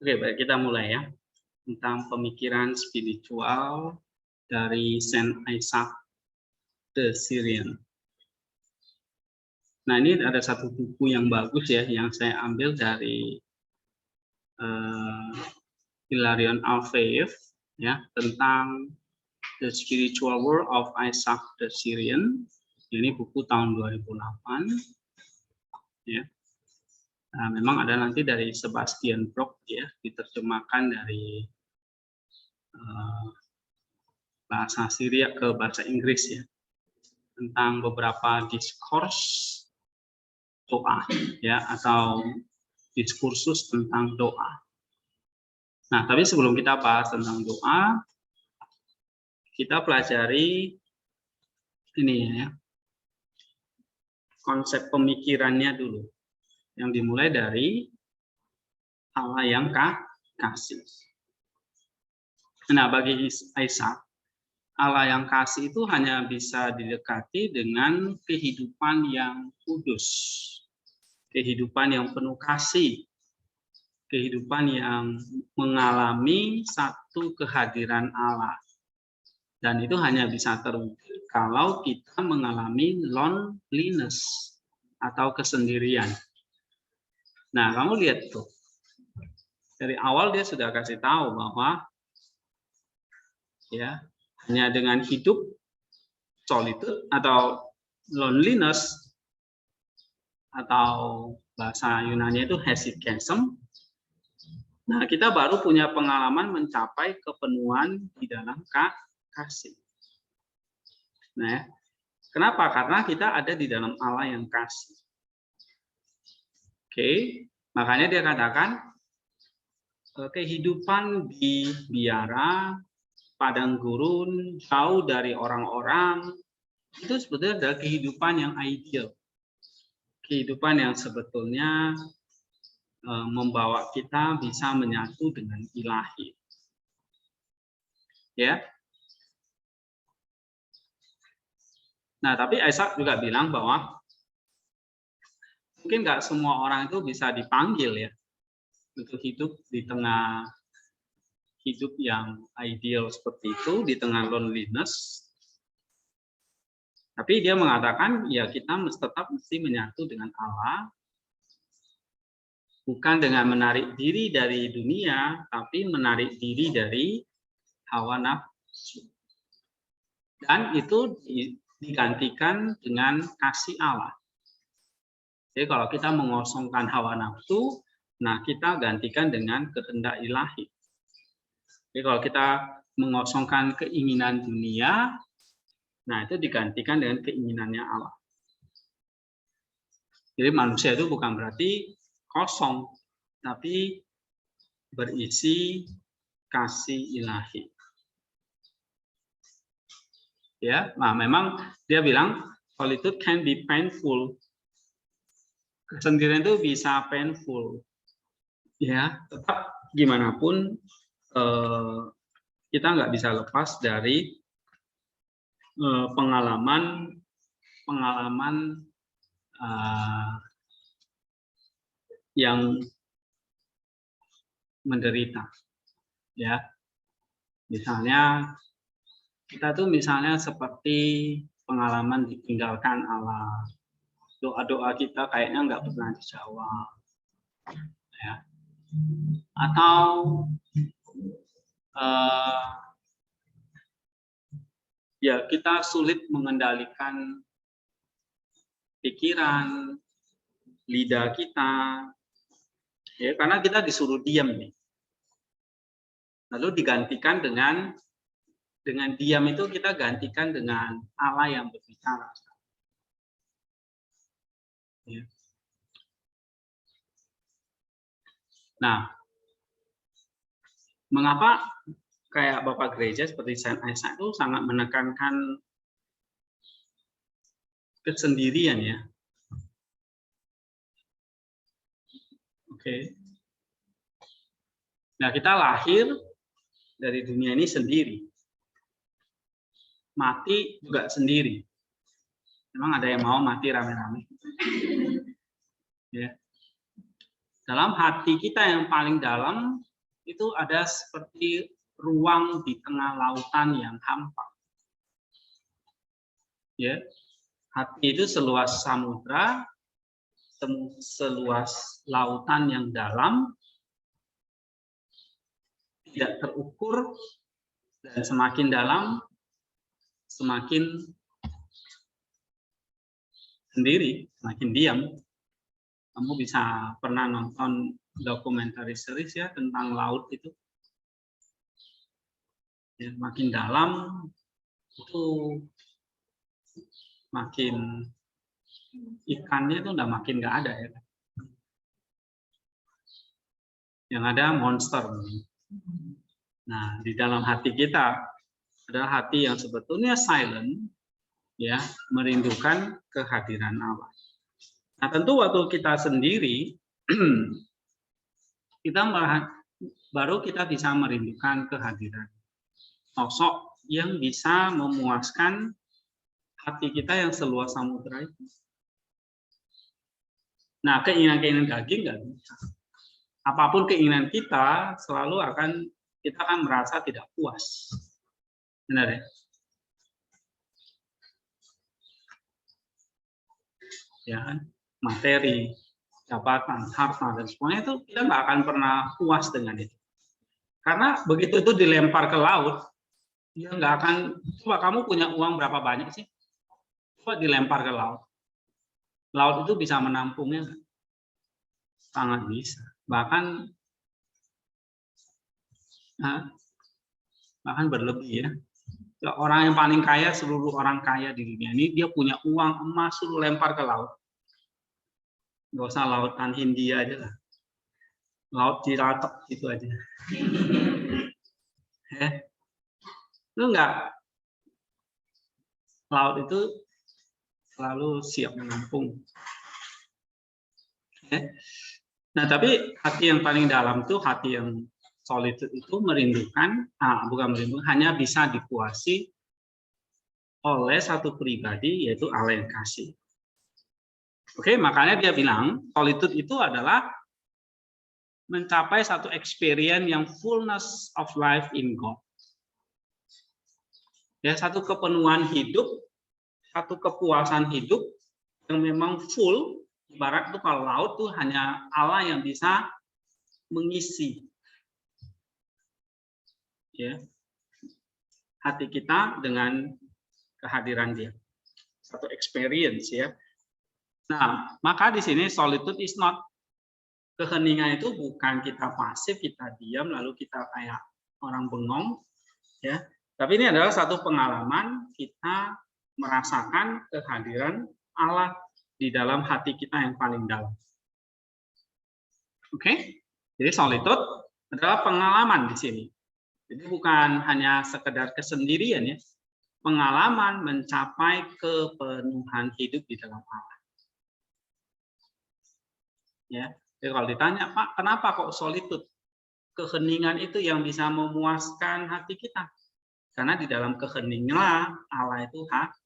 Oke, baik, kita mulai ya. Tentang pemikiran spiritual dari Saint Isaac the Syrian. Nah, ini ada satu buku yang bagus ya, yang saya ambil dari Hilarion Alfeev ya, tentang The Spiritual World of Isaac the Syrian. Ini buku tahun 2008 ya. Nah, memang ada nanti dari Sebastian Brock ya, diterjemahkan dari bahasa Syria ke bahasa Inggris ya, tentang beberapa diskurs doa ya, atau diskursus tentang doa. Nah, tapi sebelum kita bahas tentang doa, kita pelajari ini ya, konsep pemikirannya dulu, yang dimulai dari Allah yang kasih. Nah, bagi Isaac, Allah yang kasih itu hanya bisa didekati dengan kehidupan yang kudus, kehidupan yang penuh kasih, kehidupan yang mengalami satu kehadiran Allah. Dan itu hanya bisa terwujud kalau kita mengalami loneliness atau kesendirian. Nah, kamu lihat tuh. Dari awal dia sudah kasih tahu bahwa ya, hanya dengan hidup solitude atau loneliness, atau bahasa Yunani itu hesychasm. Nah, kita baru punya pengalaman mencapai kepenuhan di dalam kasih. Nah, kenapa? Karena kita ada di dalam Allah yang kasih. Oke, makanya dia katakan kehidupan di biara, padang gurun, jauh dari orang-orang, itu sebetulnya adalah kehidupan yang ideal. Kehidupan yang sebetulnya membawa kita bisa menyatu dengan ilahi. Ya. Nah, tapi Isaac juga bilang bahwa mungkin nggak semua orang itu bisa dipanggil ya untuk hidup di tengah hidup yang ideal seperti itu, di tengah loneliness. Tapi dia mengatakan ya kita tetap mesti menyatu dengan Allah, bukan dengan menarik diri dari dunia, tapi menarik diri dari hawa nafsu. Dan itu digantikan dengan kasih Allah. Jadi kalau kita mengosongkan hawa nafsu, nah kita gantikan dengan kehendak ilahi. Jadi kalau kita mengosongkan keinginan dunia, nah itu digantikan dengan keinginannya Allah. Jadi manusia itu bukan berarti kosong, tapi berisi kasih ilahi. Ya, nah memang dia bilang solitude can be painful. Kesendirian itu bisa painful. Ya, tetap gimana pun kita nggak bisa lepas dari pengalaman yang menderita. Ya, misalnya kita tuh misalnya seperti pengalaman ditinggalkan Allah, doa-doa kita kayaknya nggak pernah dijawab, ya. Atau ya kita sulit mengendalikan pikiran, lidah kita, ya karena kita disuruh diam nih. Lalu digantikan dengan diam itu kita gantikan dengan Allah yang berbicara. Ya. Nah, mengapa kayak Bapak Gereja seperti Saint Isaac itu sangat menekankan kesendirian ya? Oke. Nah, kita lahir dari dunia ini sendiri. Mati juga sendiri. Memang ada yang mau mati rame-rame. Ya. Dalam hati kita yang paling dalam, itu ada seperti ruang di tengah lautan yang hampa. Ya, hati itu seluas samudra, seluas lautan yang dalam, tidak terukur, dan semakin dalam, semakin sendiri, semakin diam. Kamu bisa pernah nonton dokumenter series ya tentang laut itu. Ya, makin dalam itu makin ikannya itu udah makin nggak ada ya. Yang ada monster. Nah, di dalam hati kita adalah hati yang sebetulnya silent, ya, merindukan kehadiran Allah. Nah, tentu waktu kita sendiri, baru kita bisa merindukan kehadiran sosok yang bisa memuaskan hati kita yang seluas samudra itu. Nah, keinginan-keinginan daging nggak bisa. Apapun keinginan kita, kita akan merasa tidak puas. Benar ya? Ya, materi, jabatan, harta, dan semuanya itu kita nggak akan pernah puas dengan itu. Karena begitu itu dilempar ke laut, dia nggak akan, coba kamu punya uang berapa banyak sih? Coba dilempar ke laut. Laut itu bisa menampungnya? Sangat bisa. Bahkan berlebih ya. Orang yang paling kaya, seluruh orang kaya di dunia ini, dia punya uang emas, suruh lempar ke laut. Nggak usah lautan Hindia aja lah. Laut Ciratok gitu aja. Itu enggak. Laut itu selalu siap menampung. Nah, tapi hati yang paling dalam itu, hati yang solitude itu merindukan, hanya bisa dipuasi oleh satu pribadi, yaitu Allah yang kasih. Oke, makanya dia bilang solitude itu adalah mencapai satu experience yang fullness of life in God. Ya, satu kepenuhan hidup, satu kepuasan hidup yang memang full. Ibarat itu kalau laut tuh hanya Allah yang bisa mengisi, ya, hati kita dengan kehadiran Dia. Satu experience ya. Nah, maka di sini solitude is not, keheningan itu bukan kita pasif, kita diam lalu kita kayak orang bengong, ya. Tapi ini adalah satu pengalaman kita merasakan kehadiran Allah di dalam hati kita yang paling dalam. Oke? Jadi solitude adalah pengalaman di sini. Jadi bukan hanya sekedar kesendirian ya. Pengalaman mencapai kepenuhan hidup di dalam Allah. Ya. Jadi kalau ditanya, Pak, kenapa kok solitude? Keheningan itu yang bisa memuaskan hati kita. Karena di dalam keheningan Allah itu hadir.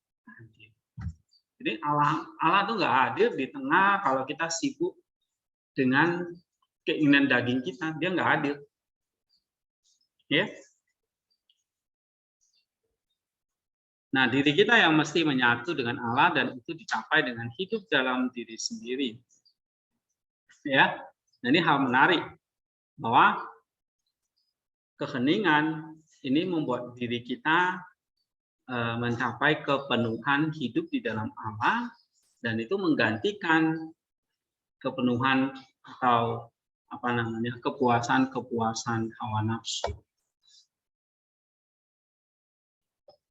Jadi Allah itu nggak hadir di tengah kalau kita sibuk dengan keinginan daging kita, dia nggak hadir. Ya. Nah, diri kita yang mesti menyatu dengan Allah dan itu dicapai dengan hidup dalam diri sendiri. Ya, nah, ini hal menarik bahwa keheningan ini membuat diri kita mencapai kepenuhan hidup di dalam Allah dan itu menggantikan kepenuhan atau kepuasan hawa nafsu.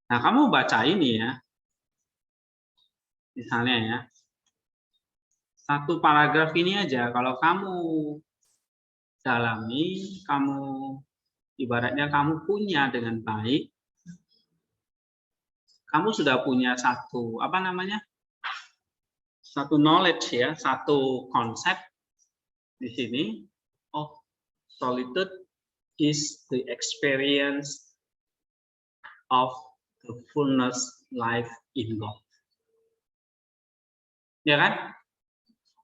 Nah, kamu baca ini ya, misalnya ya, satu paragraf ini aja, kalau kamu dalami, ibaratnya kamu punya dengan baik, kamu sudah punya satu satu knowledge ya, satu konsep di sini. Oh, solitude is the experience of the fullness life in God. Ya kan?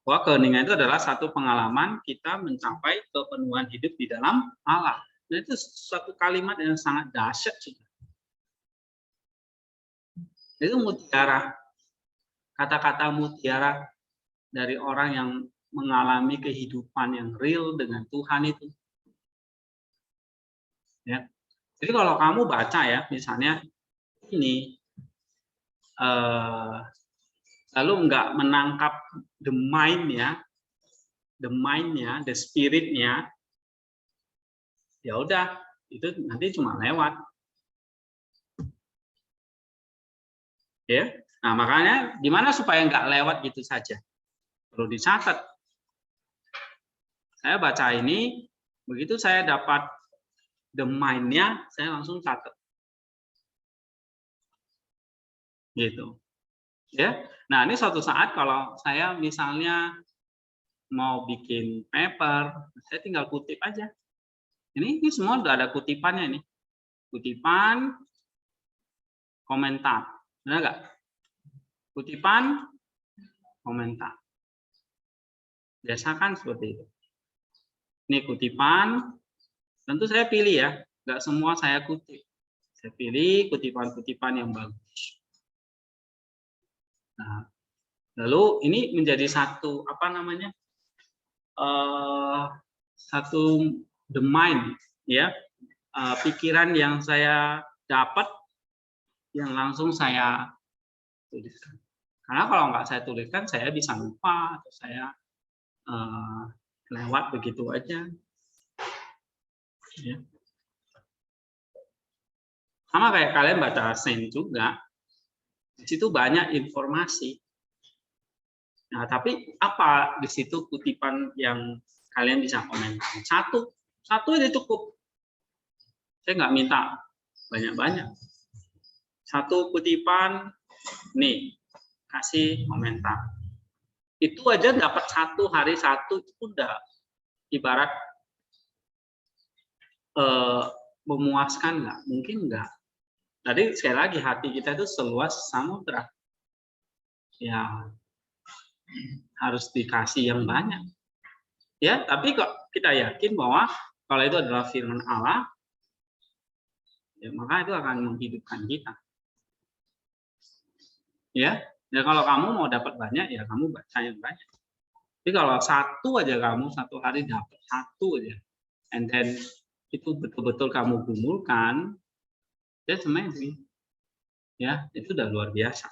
Bahwa keheningan itu adalah satu pengalaman kita mencapai kepenuhan hidup di dalam Allah. Nah, itu satu kalimat yang sangat dahsyat juga. Itu mutiara. Kata-kata mutiara dari orang yang mengalami kehidupan yang real dengan Tuhan itu. Ya. Jadi kalau kamu baca ya, misalnya ini, lalu nggak menangkap the mind-nya, the spirit-nya, ya udah, itu nanti cuma lewat. Ya, nah makanya gimana supaya nggak lewat gitu saja? Perlu dicatat. Saya baca ini, begitu saya dapat the mind-nya, saya langsung catat. Gitu. Ya. Nah, ini suatu saat kalau saya misalnya mau bikin paper, saya tinggal kutip aja. Ini semua udah ada kutipannya nih. Kutipan, komentar. Benar nggak? Kutipan, komentar. Biasakan seperti itu. Ini kutipan, tentu saya pilih ya. Nggak semua saya kutip. Saya pilih kutipan-kutipan yang bagus. Nah, lalu ini menjadi satu apa namanya? Satu the mind, ya, pikiran yang saya dapat yang langsung saya tuliskan. Karena kalau nggak saya tuliskan, saya bisa lupa atau saya lewat begitu aja. Ya. Sama kayak kalian baca Saint juga, di situ banyak informasi. Nah, tapi apa di situ kutipan yang kalian bisa komentar? Satu aja cukup. Saya nggak minta banyak-banyak. Satu kutipan, nih, kasih komentar. Itu aja dapat satu hari satu, itu udah ibarat memuaskan nggak? Mungkin nggak. Tadi sekali lagi hati kita itu seluas samudra. Ya, harus dikasih yang banyak. Ya, tapi kok kita yakin bahwa kalau itu adalah firman Allah, ya, maka itu akan menghidupkan kita. Ya, kalau kamu mau dapat banyak, ya kamu baca yang banyak. Tapi kalau satu aja kamu satu hari dapat satu aja, and then itu betul-betul kamu gumulkan, that's amazing. Ya, itu udah luar biasa.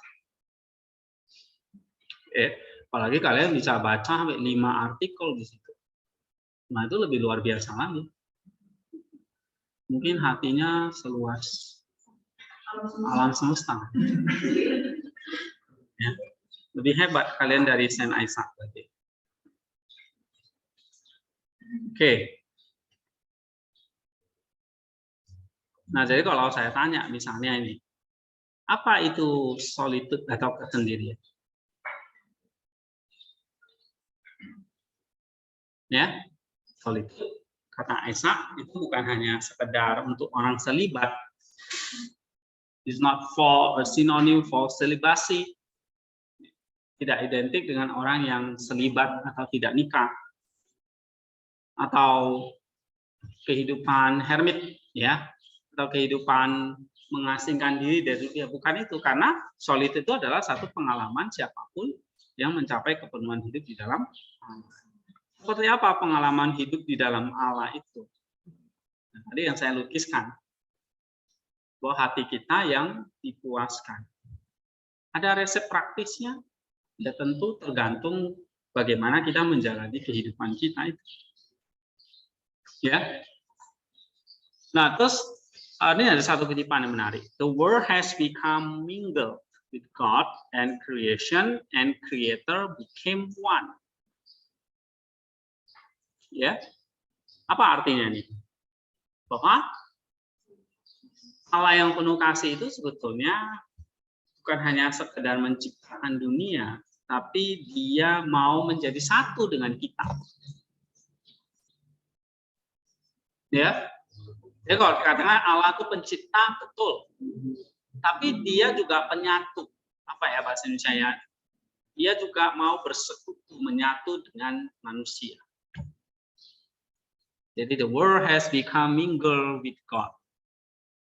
Apalagi kalian bisa baca sampai 5 artikel di situ. Nah, itu lebih luar biasa lagi. Mungkin hatinya seluas alam semesta. Ya. Lebih hebat kalian dari Saint Isaac berarti. Oke. Nah, jadi kalau saya tanya misalnya ini, apa itu solitude atau kesendirian? Ya, solitude kata Isaac itu bukan hanya sekedar untuk orang selibat. It's not for a synonym for celibacy. Tidak identik dengan orang yang selibat atau tidak nikah. Atau kehidupan hermit, ya, atau kehidupan mengasingkan diri dari dunia. Bukan itu, karena solitude itu adalah satu pengalaman siapapun yang mencapai kepenuhan hidup di dalam Allah. Seperti apa pengalaman hidup di dalam Allah itu? Nah, tadi yang saya lukiskan, bahwa hati kita yang dipuaskan. Ada resep praktisnya? Ya tentu tergantung bagaimana kita menjalani kehidupan kita itu. Ya. Nah, terus ini ada satu kutipan yang menarik. The world has become mingled with God and creation, and Creator became one. Ya, apa artinya nih? Bahwa Allah yang penuh kasih itu sebetulnya bukan hanya sekedar menciptakan dunia, tapi Dia mau menjadi satu dengan kita. Ya, jadi kalau dikatakan Allah itu pencipta, betul. Tapi Dia juga penyatu. Apa ya bahasa Indonesia? dia juga mau bersekutu, menyatu dengan manusia. Jadi the world has become mingled with God.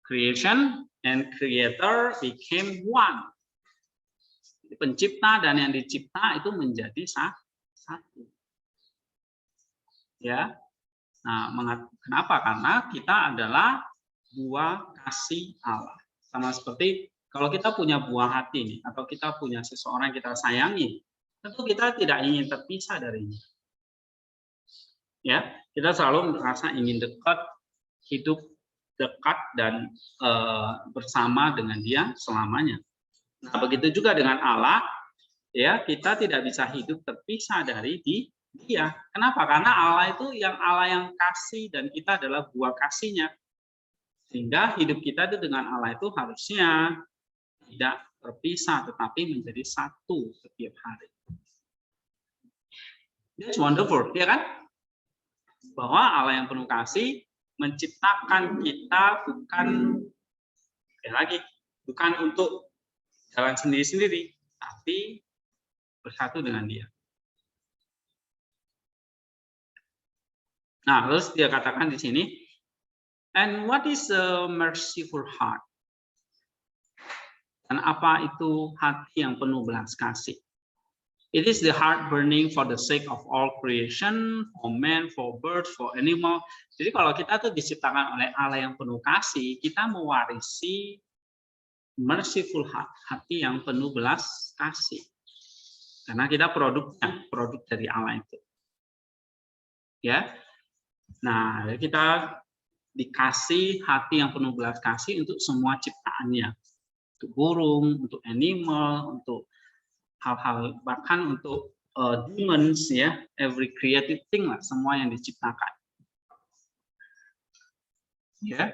Creation and creator became one. Pencipta dan yang dicipta itu menjadi satu. Ya. Nah, kenapa? Karena kita adalah buah kasih Allah. Sama seperti kalau kita punya buah hati nih, atau kita punya seseorang yang kita sayangi, tentu kita tidak ingin terpisah darinya. Ya, kita selalu merasa ingin dekat, hidup dekat dan bersama dengan dia selamanya. Nah, begitu juga dengan Allah, ya, kita tidak bisa hidup terpisah dari dia. Kenapa? Karena Allah itu Allah yang kasih dan kita adalah buah kasihnya. Sehingga hidup kita itu dengan Allah itu harusnya tidak terpisah, tetapi menjadi satu setiap hari. That's wonderful, ya kan? Bahwa Allah yang penuh kasih menciptakan kita bukan untuk jalan sendiri-sendiri, tapi bersatu dengan Dia. Nah, terus dia katakan di sini, and what is a merciful heart? Dan apa itu hati yang penuh belas kasih? It is the heart burning for the sake of all creation, for man, for birds, for animal. Jadi kalau kita tuh diciptakan oleh Allah yang penuh kasih, kita mewarisi merciful heart, hati yang penuh belas kasih. Karena kita produk dari Allah itu. Ya. Nah, kita dikasih hati yang penuh belas kasih untuk semua ciptaannya. Untuk burung, untuk animal, untuk hal-hal, bahkan untuk demons, ya, every creative thing lah, semua yang diciptakan. Ya.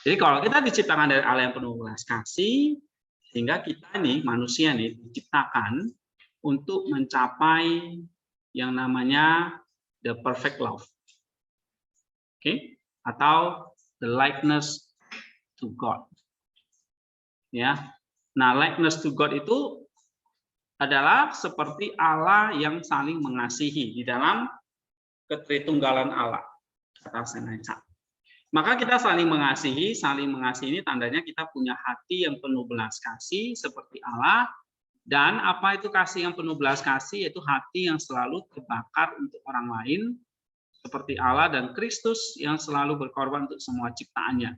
Jadi kalau kita diciptakan dari Allah yang penuh belas kasih, sehingga kita nih, manusia nih, diciptakan untuk mencapai yang namanya the perfect love. Oke, atau the likeness to God. Ya. Nah, likeness to God itu adalah seperti Allah yang saling mengasihi di dalam ketritunggalan Allah, kata Senecas. Maka kita saling mengasihi ini tandanya kita punya hati yang penuh belas kasih seperti Allah. Dan apa itu kasih yang penuh belas kasih? Yaitu hati yang selalu terbakar untuk orang lain, seperti Allah dan Kristus yang selalu berkorban untuk semua ciptaannya.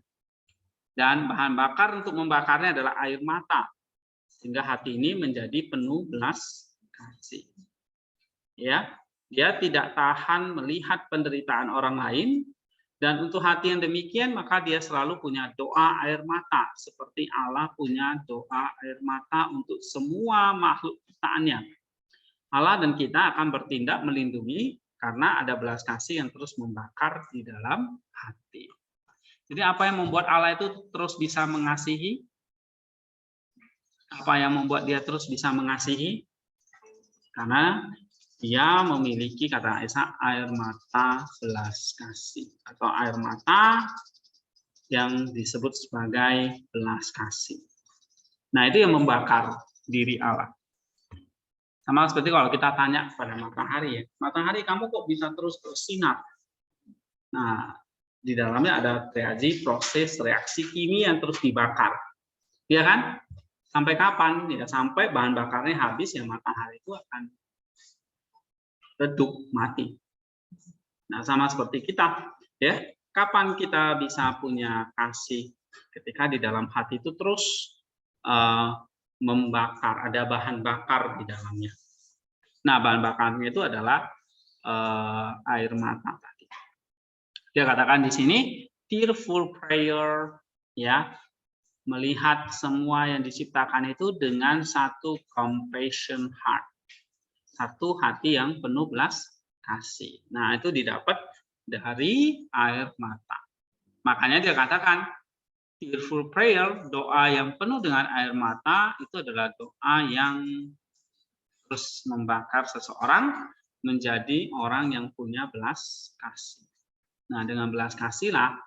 Dan bahan bakar untuk membakarnya adalah air mata, sehingga hati ini menjadi penuh belas kasih. Ya, dia tidak tahan melihat penderitaan orang lain, dan untuk hati yang demikian maka dia selalu punya doa air mata, seperti Allah punya doa air mata untuk semua makhluk ciptaannya. Allah dan kita akan bertindak melindungi karena ada belas kasih yang terus membakar di dalam hati. Jadi apa yang membuat Allah itu terus bisa mengasihi? Apa yang membuat dia terus bisa mengasihi? Karena dia memiliki, kata Esa, air mata belas kasih. Atau air mata yang disebut sebagai belas kasih. Nah, itu yang membakar diri Allah. Sama seperti kalau kita tanya kepada matahari, ya, matahari kamu kok bisa terus bersinar? Nah, di dalamnya ada proses reaksi kimia yang terus dibakar, ya kan? Sampai kapan? Ya, sampai bahan bakarnya habis, ya matahari itu akan redup, mati. Nah, sama seperti kita, ya. Kapan kita bisa punya kasih? Ketika di dalam hati itu terus membakar, ada bahan bakar di dalamnya. Nah, bahan bakarnya itu adalah air mata tadi. Dia katakan di sini tearful prayer, ya, melihat semua yang diciptakan itu dengan satu compassion heart, satu hati yang penuh belas kasih. Nah, itu didapat dari air mata. Makanya dia katakan tearful prayer, doa yang penuh dengan air mata, itu adalah doa yang terus membakar seseorang menjadi orang yang punya belas kasih. Nah, dengan belas kasihlah,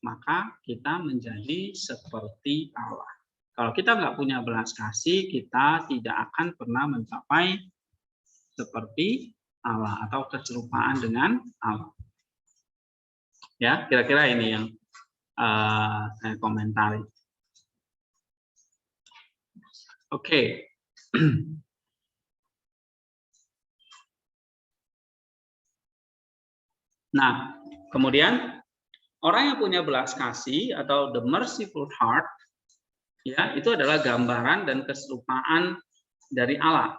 maka kita menjadi seperti Allah. Kalau kita nggak punya belas kasih, kita tidak akan pernah mencapai seperti Allah atau keserupaan dengan Allah. Ya, kira-kira ini yang saya komentari. Oke. Nah, kemudian orang yang punya belas kasih atau the merciful heart, ya, itu adalah gambaran dan keserupaan dari Allah.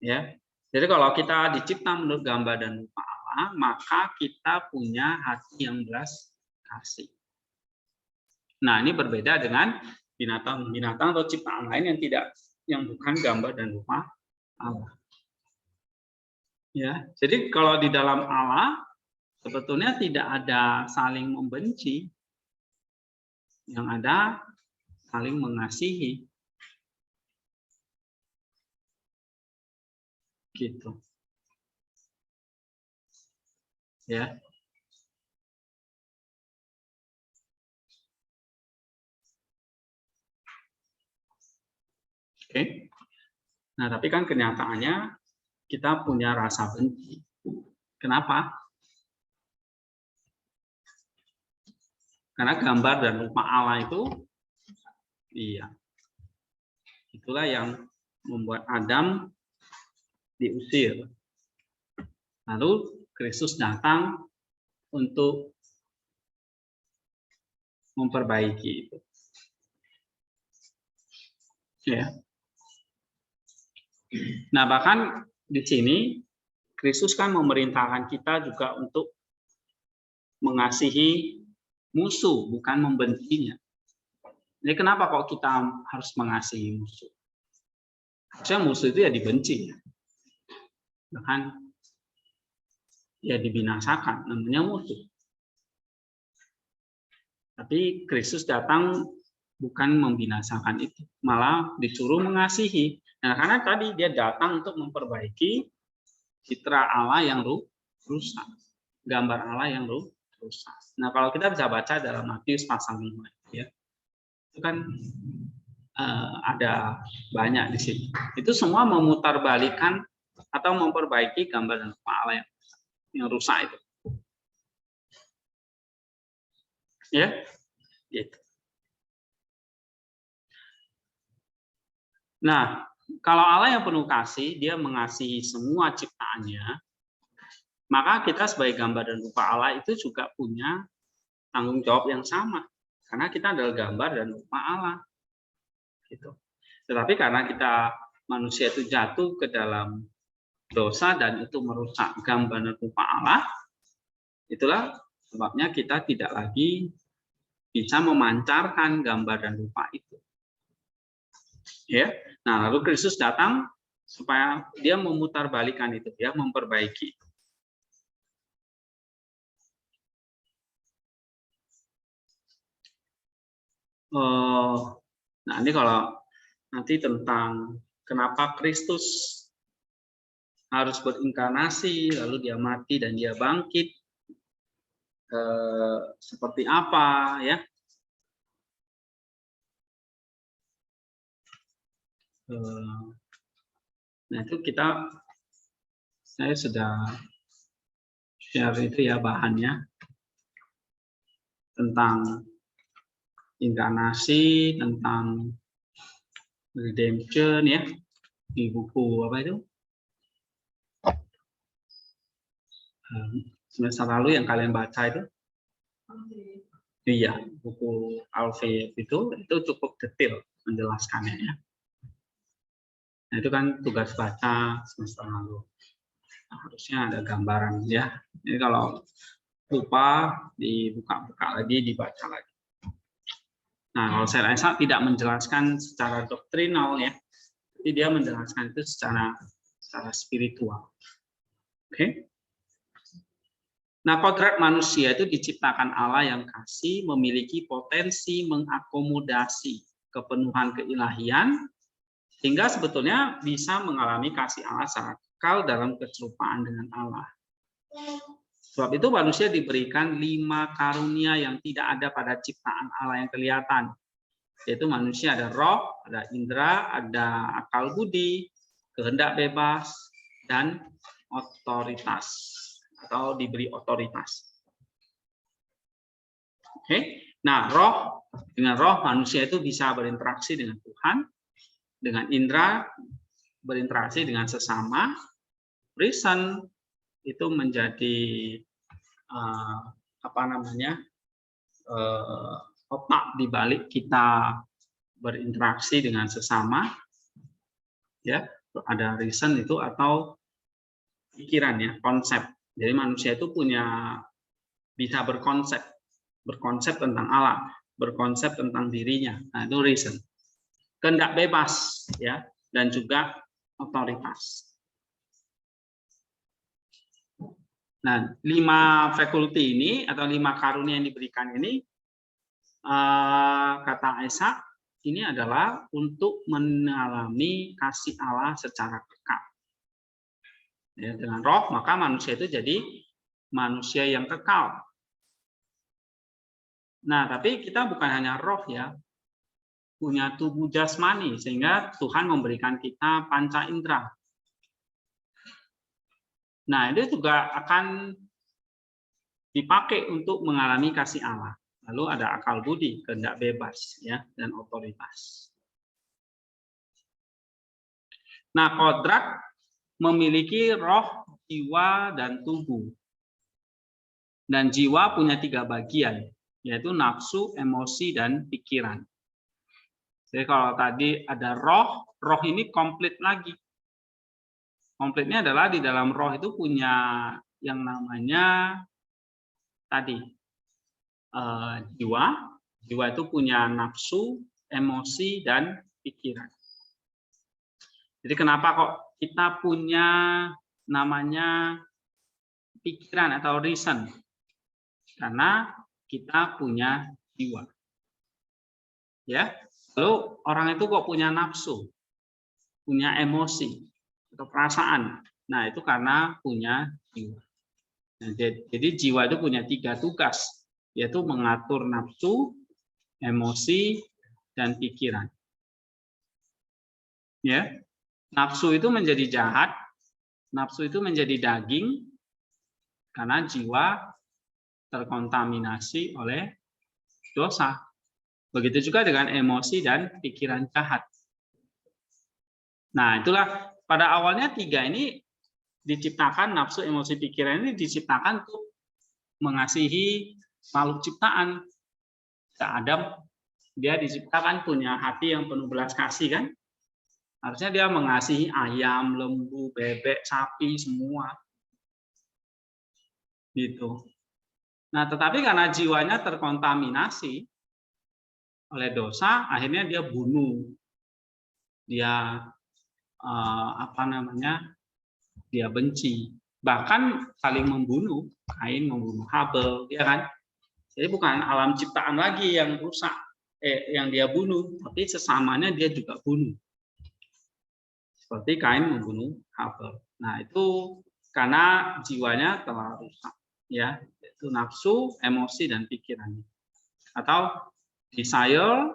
Ya. Jadi kalau kita dicipta menurut gambar dan rupa Allah, maka kita punya hati yang belas kasih. Nah, ini berbeda dengan binatang-binatang atau ciptaan lain yang bukan gambar dan rupa Allah. Ya, jadi kalau di dalam Allah sebetulnya tidak ada saling membenci, yang ada saling mengasihi. Gitu. Ya. Oke. Nah, tapi kan kenyataannya kita punya rasa benci. Kenapa? Karena gambar dan rupa Allah itu, iya, itulah yang membuat Adam diusir. Lalu Kristus datang untuk memperbaiki itu. Ya. Nah, bahkan di sini Kristus kan memerintahkan kita juga untuk mengasihi musuh, bukan membencinya. Jadi kenapa kok kita harus mengasihi musuh? Harusnya musuh itu ya dibenci, bahkan ya dibinasakan, namanya musuh. Tapi Kristus datang bukan membinasakan itu, malah disuruh mengasihi. Nah, karena tadi dia datang untuk memperbaiki citra Allah yang rusak, gambar Allah yang rusak. Nah, kalau kita bisa baca dalam Matius pasal 5, ya, itu kan ada banyak di sini. Itu semua memutarbalikan atau memperbaiki gambar dan rupa Allah yang rusak itu. Ya, gitu. Nah, kalau Allah yang penuh kasih, dia mengasihi semua ciptaannya, maka kita sebagai gambar dan rupa Allah itu juga punya tanggung jawab yang sama, karena kita adalah gambar dan rupa Allah. Gitu. Tetapi karena kita manusia itu jatuh ke dalam dosa dan itu merusak gambar dan rupa Allah, itulah sebabnya kita tidak lagi bisa memancarkan gambar dan rupa itu. Ya, nah lalu Kristus datang supaya dia memutarbalikan itu, dia memperbaiki. Nah ini kalau nanti tentang kenapa Kristus harus berinkarnasi, lalu dia mati dan dia bangkit, seperti apa, ya? Nah itu saya sudah share itu ya bahannya tentang inkarnasi, tentang redemption, ya, di buku apa itu semester lalu yang kalian baca itu, iya, buku Alfie itu cukup detail menjelaskannya, ya. Nah, itu kan tugas baca semester lalu. Nah, harusnya ada gambaran, ya. Jadi kalau lupa dibuka-buka lagi, dibaca lagi. Nah, kalau saya rasa tidak menjelaskan secara doktrinal, ya, jadi dia menjelaskan itu secara spiritual. Oke? Nah, kodrat manusia itu diciptakan Allah yang kasih, memiliki potensi mengakomodasi kepenuhan keilahian, sehingga sebetulnya bisa mengalami kasih Allah secara kekal dalam keserupaan dengan Allah. Sebab itu manusia diberikan 5 karunia yang tidak ada pada ciptaan Allah yang kelihatan. Yaitu manusia ada roh, ada indera, ada akal budi, kehendak bebas, dan otoritas. Atau diberi otoritas. Oke. Nah, dengan roh manusia itu bisa berinteraksi dengan Tuhan, dengan indera berinteraksi dengan sesama, reason itu menjadi otak di balik kita berinteraksi dengan sesama, ya, ada reason itu atau pikiran ya, konsep. Jadi manusia itu bisa berkonsep tentang Allah, berkonsep tentang dirinya. Nah, itu reason. Kehendak bebas ya, dan juga otoritas. Nah, 5 fakulti ini atau 5 karunia yang diberikan ini, kata Isaac, ini adalah untuk mengalami kasih Allah secara kekal. Ya, dengan roh, maka manusia itu jadi manusia yang kekal. Nah, tapi kita bukan hanya roh ya, punya tubuh jasmani, sehingga Tuhan memberikan kita panca indera. Nah, itu juga akan dipakai untuk mengalami kasih Allah. Lalu ada akal budi, kehendak bebas, ya, dan otoritas. Nah, kodrat memiliki roh, jiwa, dan tubuh. Dan jiwa punya 3 bagian, yaitu nafsu, emosi, dan pikiran. Jadi kalau tadi ada roh, roh ini komplit lagi. Komplitnya adalah di dalam roh itu punya yang namanya tadi jiwa. Jiwa itu punya nafsu, emosi, dan pikiran. Jadi kenapa kok kita punya namanya pikiran atau reason? Karena kita punya jiwa. Ya. Lalu orang itu kok punya nafsu, punya emosi atau perasaan. Nah, itu karena punya jiwa. Nah, jadi jiwa itu punya 3 tugas, yaitu mengatur nafsu, emosi, dan pikiran. Ya, nafsu itu menjadi jahat, nafsu itu menjadi daging, karena jiwa terkontaminasi oleh dosa. Begitu juga dengan emosi dan pikiran jahat. Nah, itulah pada awalnya 3 ini diciptakan, nafsu, emosi, pikiran ini diciptakan untuk mengasihi makhluk ciptaan. Adam, dia diciptakan punya hati yang penuh belas kasih kan? Harusnya dia mengasihi ayam, lembu, bebek, sapi, semua. Gitu. Nah, tetapi karena jiwanya terkontaminasi oleh dosa, akhirnya dia bunuh. Dia dia benci, bahkan saling membunuh. Kain membunuh Habel, ya kan? Jadi bukan alam ciptaan lagi yang rusak, yang dia bunuh, tapi sesamanya dia juga bunuh. Seperti Kain membunuh Habel. Nah, itu karena jiwanya telah rusak, ya, itu nafsu, emosi, dan pikirannya. Atau desire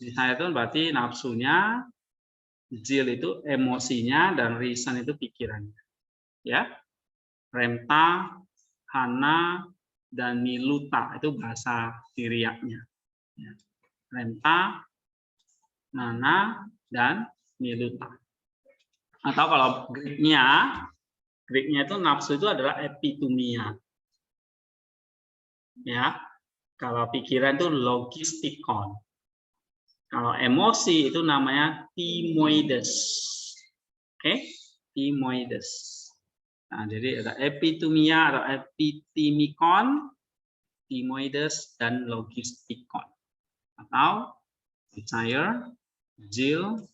itu berarti nafsunya, zeal itu emosinya, dan reason itu pikirannya. Ya, Remta, Hana, dan Niluta itu bahasa Syriaknya. Ya. Remta, Nana, dan Niluta. Atau kalau Greeknya itu nafsu itu adalah epitumia. Ya, kalau pikiran itu logistikon. Kalau emosi itu namanya timoides. Oke, timoides. Nah, jadi ada epitumia atau epitimikon, timoides, dan logistikon. Atau desire, zeal,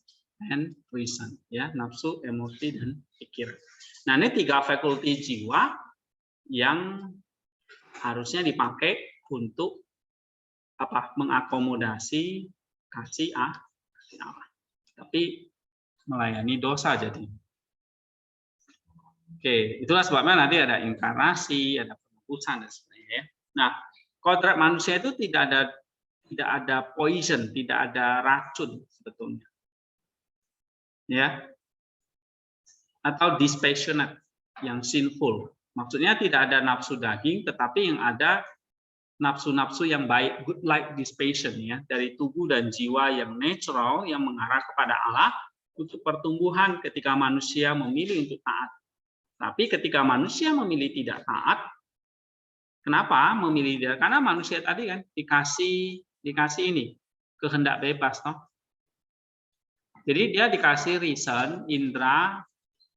and reason. Ya, nafsu, emosi, dan pikiran. Nah, ini 3 fakulti jiwa yang harusnya dipakai untuk mengakomodasi kasih Allah. Tapi melayani dosa jadi. Oke, itulah sebabnya nanti ada inkarnasi, ada penebusan dan sebagainya. Ya. Nah, kodrat manusia itu tidak ada poison, tidak ada racun sebetulnya. Ya. Atau dispassionate, yang sinful. Maksudnya tidak ada nafsu daging, tetapi yang ada nafsu-nafsu yang baik, good like dispassion ya, dari tubuh dan jiwa yang natural yang mengarah kepada Allah untuk pertumbuhan ketika manusia memilih untuk taat. Tapi ketika manusia memilih tidak taat, kenapa memilih tidak? Karena manusia tadi kan dikasih ini kehendak bebas toh. Jadi dia dikasih reason, indera,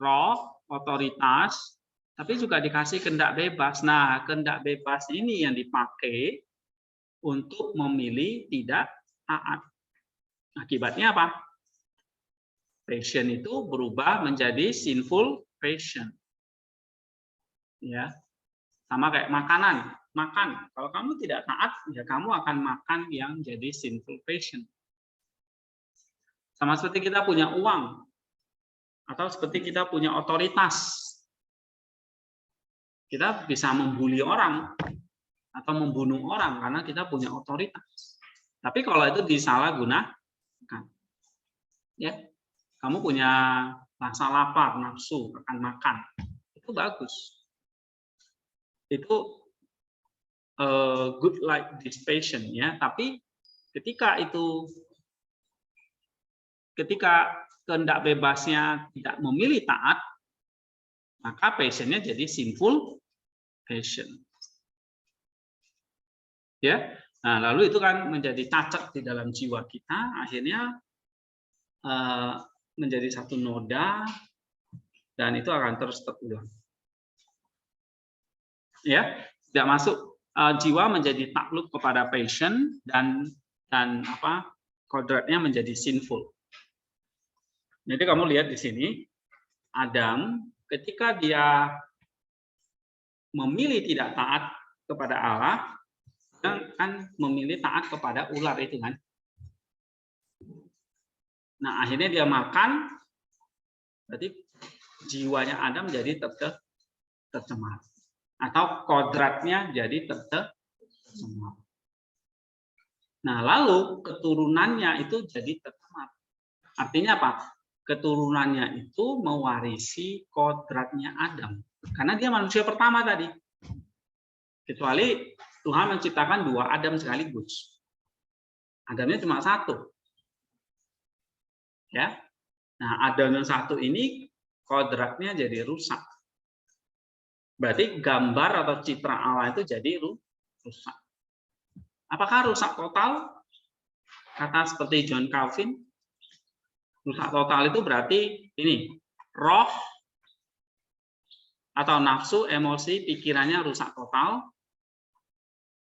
roh, otoritas, tapi juga dikasih kehendak bebas. Nah, kehendak bebas ini yang dipakai untuk memilih tidak taat. Akibatnya apa? Passion itu berubah menjadi sinful passion. Ya, sama kayak makanan. Makan, kalau kamu tidak taat, ya kamu akan makan yang jadi sinful passion. Sama seperti kita punya uang, atau seperti kita punya otoritas. Kita bisa membuli orang, atau membunuh orang karena kita punya otoritas. Tapi kalau itu disalahgunakan, ya, kamu punya rasa lapar, nafsu akan makan, itu bagus. Itu good like dispassion ya. Tapi ketika kehendak bebasnya tidak memilih taat, maka passionnya jadi sinful passion. Ya, nah lalu itu kan menjadi cacat di dalam jiwa kita, akhirnya menjadi satu noda dan itu akan terus terulang. Ya, tidak masuk jiwa menjadi takluk kepada passion dan kodratnya menjadi sinful. Jadi kamu lihat di sini, Adam ketika dia memilih tidak taat kepada Allah, dia kan memilih taat kepada ular itu kan. Nah akhirnya dia makan, berarti jiwanya Adam jadi tercemar. Atau kodratnya jadi tercemar. Nah, lalu keturunannya itu jadi tercemar. Artinya apa? Keturunannya itu mewarisi kodratnya Adam. Karena dia manusia pertama tadi. Kecuali Tuhan menciptakan dua Adam sekaligus. Adamnya cuma satu. Ya. Nah, Adam yang satu ini kodratnya jadi rusak. Berarti gambar atau citra Allah itu jadi rusak. Apakah rusak total? Kata seperti John Calvin, rusak total itu berarti ini, roh atau nafsu, emosi, pikirannya rusak total,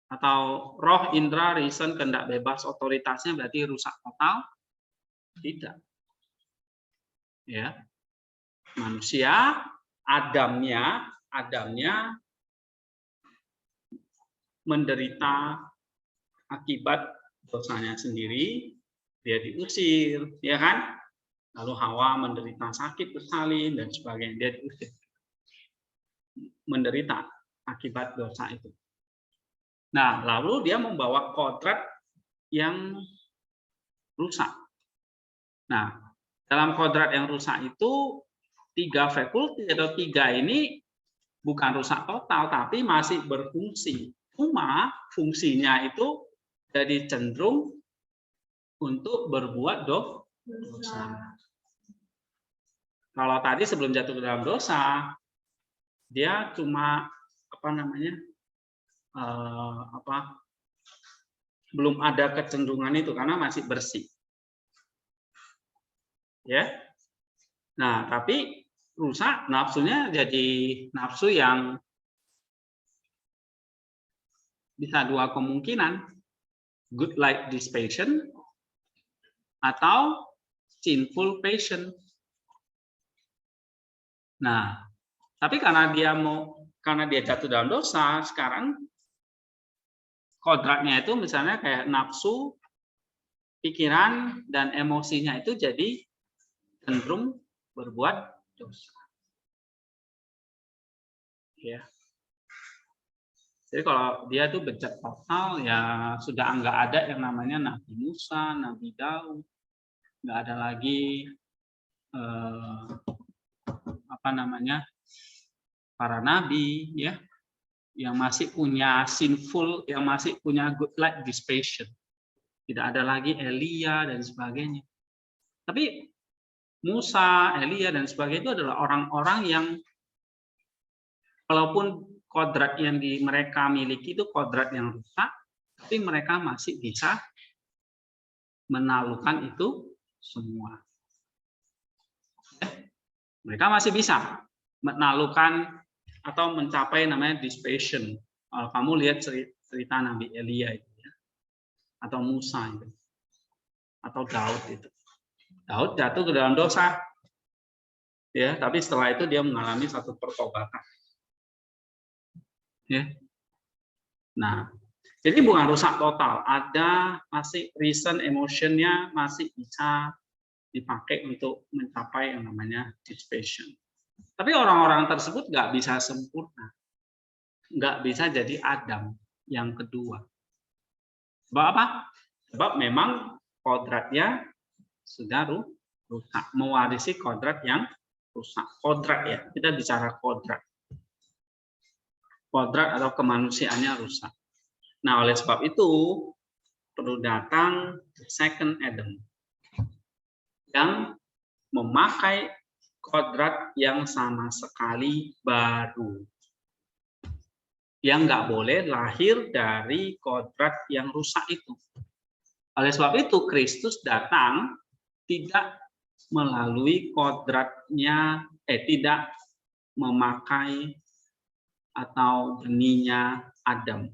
atau roh, indera, reason, kehendak bebas, otoritasnya berarti rusak total? Tidak. Ya. Manusia, Adamnya menderita akibat dosanya sendiri, dia diusir, ya kan? Lalu Hawa menderita sakit bersalin dan sebagainya, dia diusir. Menderita akibat dosa itu. Nah, lalu dia membawa kodrat yang rusak. Nah, dalam kodrat yang rusak itu 3 fakulti atau 3 ini bukan rusak total, tapi masih berfungsi. Cuma fungsinya itu jadi cenderung untuk berbuat dosa. Kalau tadi sebelum jatuh ke dalam dosa, dia cuma belum ada kecenderungan itu karena masih bersih. Ya. Nah, tapi rusak nafsunya jadi nafsu yang bisa 2 kemungkinan, good like dispassion atau sinful passion. Nah, tapi karena dia jatuh dalam dosa, sekarang kodratnya itu misalnya kayak nafsu, pikiran dan emosinya itu jadi cenderung berbuat dosa. ya. Jadi kalau dia itu bejat total, ya sudah nggak ada yang namanya Nabi Musa, Nabi Daud, nggak ada lagi apa namanya para nabi, ya, yang masih punya sinful, yang masih punya good light dissipation. Tidak ada lagi Elia dan sebagainya. Tapi Musa, Elia dan sebagainya itu adalah orang-orang yang walaupun kodrat yang mereka miliki itu kodrat yang rusak, tapi mereka masih bisa menaklukkan itu semua. Mereka masih bisa menaklukkan atau mencapai namanya dissipation. Kalau kamu lihat cerita Nabi Elia itu, ya, atau Musa itu, atau Daud itu. Daud jatuh ke dalam dosa, ya, tapi setelah itu dia mengalami satu pertobatan. Ya. Nah, jadi bukan rusak total, ada masih reason, emotionnya masih bisa dipakai untuk mencapai yang namanya dissipation. Tapi orang-orang tersebut nggak bisa sempurna, nggak bisa jadi Adam yang kedua. Sebab apa? Sebab memang kodratnya sudah rusak, mewarisi kodrat yang rusak. Kodrat, ya, kita bicara kodrat. Kodrat atau kemanusiaannya rusak. Nah, oleh sebab itu perlu datang second Adam yang memakai kodrat yang sama sekali baru, yang nggak boleh lahir dari kodrat yang rusak itu. Oleh sebab itu Kristus datang tidak melalui kodratnya, tidak memakai atau benihnya Adam,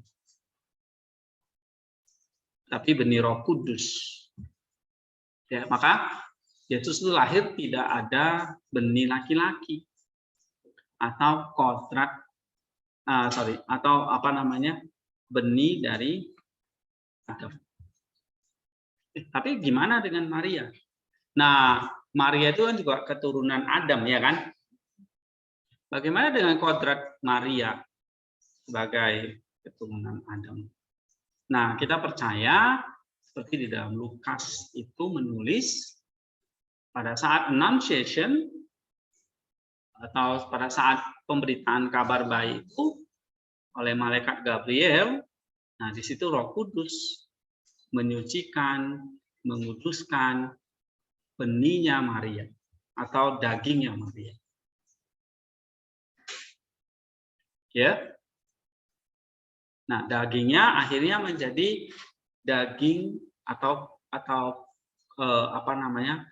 tapi benih Roh Kudus. Ya, maka Yesus itu lahir tidak ada benih laki-laki atau kodrat, atau apa namanya, benih dari Adam. Tapi gimana dengan Maria? Nah, Maria itu kan juga keturunan Adam, ya kan? Bagaimana dengan kodrat Maria sebagai keturunan Adam? Nah, kita percaya seperti di dalam Lukas itu menulis pada saat Annunciation atau pada saat pemberitaan kabar baik itu oleh malaikat Gabriel. Nah, di situ Roh Kudus menyucikan, menguduskan benihnya Maria atau dagingnya Maria. Ya. Nah, dagingnya akhirnya menjadi daging atau apa namanya,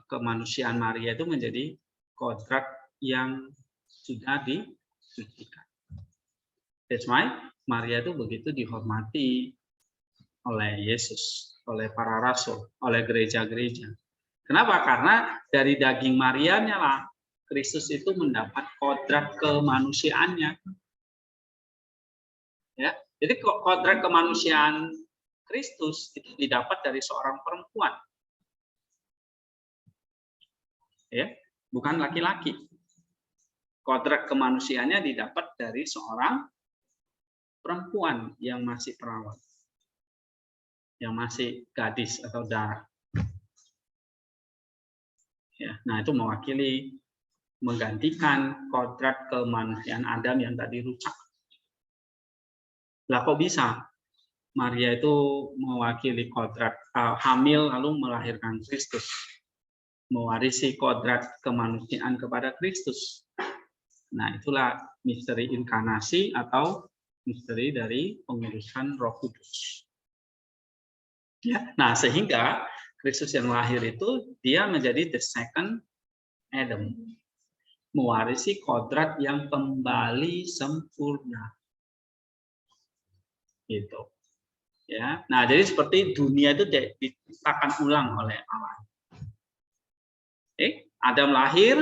kemanusiaan Maria itu menjadi kodrat yang sudah disucikan. That's why Maria itu begitu dihormati oleh Yesus, oleh para rasul, oleh gereja-gereja. Kenapa? Karena dari daging Marianya lah Kristus itu mendapat kodrat kemanusiaannya. Ya, jadi kodrat kemanusiaan Kristus itu didapat dari seorang perempuan, ya, bukan laki-laki. Kodrat kemanusiaannya didapat dari seorang perempuan yang masih perawan, yang masih gadis atau dara. Ya, nah itu mewakili, menggantikan kodrat kemanusiaan Adam yang tadi rusak. Lah kok bisa Maria itu mewakili kodrat hamil lalu melahirkan Kristus, mewarisi kodrat kemanusiaan kepada Kristus. Nah, itulah misteri inkarnasi atau misteri dari pengurusan Roh Kudus. Ya, nah sehingga Kristus yang lahir itu dia menjadi the second Adam, mewarisi kodrat yang kembali sempurna. Gitu. Ya. Nah, jadi seperti dunia itu diciptakan ulang oleh Allah. Adam lahir,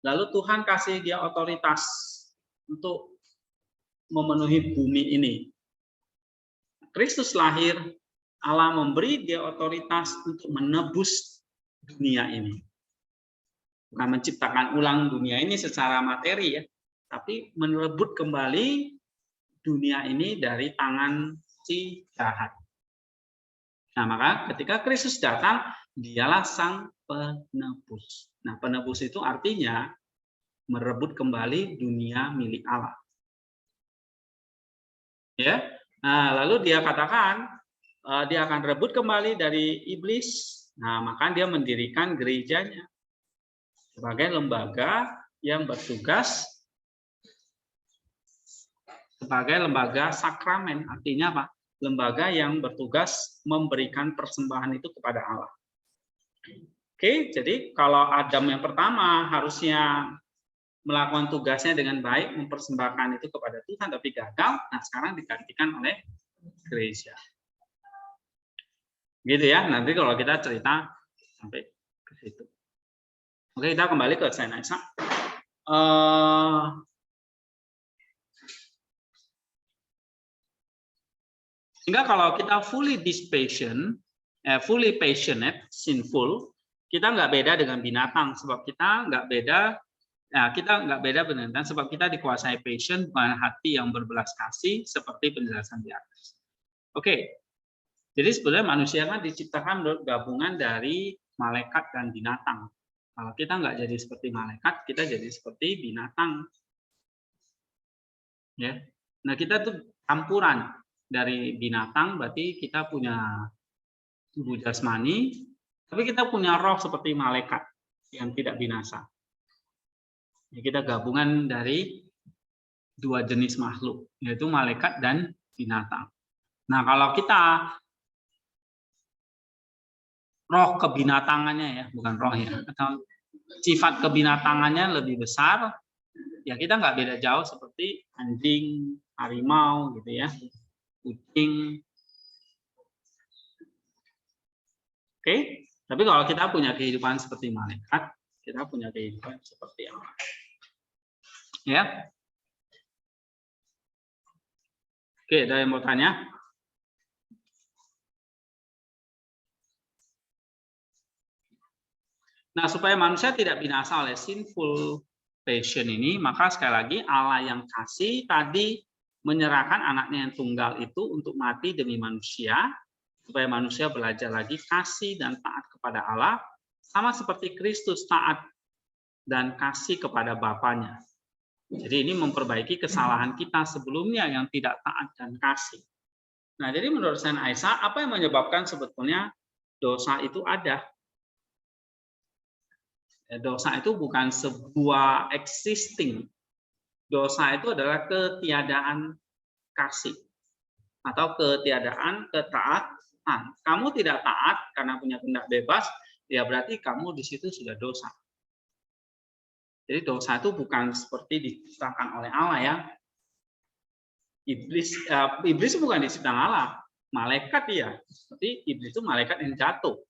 lalu Tuhan kasih dia otoritas untuk memenuhi bumi ini. Kristus lahir, Allah memberi dia otoritas untuk menebus dunia ini. Bukan menciptakan ulang dunia ini secara materi, ya, tapi merebut kembali dunia ini dari tangan si jahat. Nah, maka ketika Kristus datang, dialah sang penebus. Nah, penebus itu artinya merebut kembali dunia milik Allah. Ya. Nah, lalu dia katakan dia akan rebut kembali dari iblis. Nah, maka dia mendirikan gerejanya sebagai lembaga yang bertugas sebagai lembaga sakramen. Artinya apa? Lembaga yang bertugas memberikan persembahan itu kepada Allah. Oke, jadi kalau Adam yang pertama harusnya melakukan tugasnya dengan baik, mempersembahkan itu kepada Tuhan, tapi gagal, nah sekarang digantikan oleh gereja. Gitu ya, nanti kalau kita cerita sampai ke situ. Oke, kita kembali ke Saint Isaac. Sehingga kalau kita fully passionate, sinful, kita nggak beda dengan binatang, sebab kita nggak beda. Nah, kita nggak beda binatang, sebab kita dikuasai passion, bukan hati yang berbelas kasih, seperti penjelasan di atas. Oke, jadi sebenarnya manusia kan diciptakan menurut gabungan dari malaikat dan binatang. Kalau kita nggak jadi seperti malaikat, kita jadi seperti binatang. Ya, nah kita tuh campuran dari binatang, berarti kita punya tubuh jasmani, tapi kita punya roh seperti malaikat yang tidak binasa. Ya, kita gabungan dari dua jenis makhluk, yaitu malaikat dan binatang. Nah, kalau kita roh kebinatangannya ya, bukan roh ya, atau sifat kebinatangannya lebih besar, ya kita nggak beda jauh seperti anjing, harimau gitu ya, kucing. Oke, tapi kalau kita punya kehidupan seperti malaikat, kita punya kehidupan seperti Allah. Ya. Oke, ada yang mau tanya? Nah, supaya manusia tidak binasa oleh sinful passion ini, maka sekali lagi Allah yang kasih tadi menyerahkan anaknya yang tunggal itu untuk mati demi manusia, supaya manusia belajar lagi kasih dan taat kepada Allah, sama seperti Kristus taat dan kasih kepada Bapaknya. Jadi ini memperbaiki kesalahan kita sebelumnya yang tidak taat dan kasih. Nah, jadi menurut Saint Isaac, apa yang menyebabkan sebetulnya dosa itu ada? Dosa itu bukan sebuah existing. Dosa itu adalah ketiadaan kasih atau ketiadaan ketaatan. Kamu tidak taat karena punya kehendak bebas, ya berarti kamu di situ sudah dosa. Jadi dosa itu bukan seperti diciptakan oleh Allah ya. Iblis bukan diciptakan Allah, malaikat ya. Seperti iblis itu malaikat yang jatuh.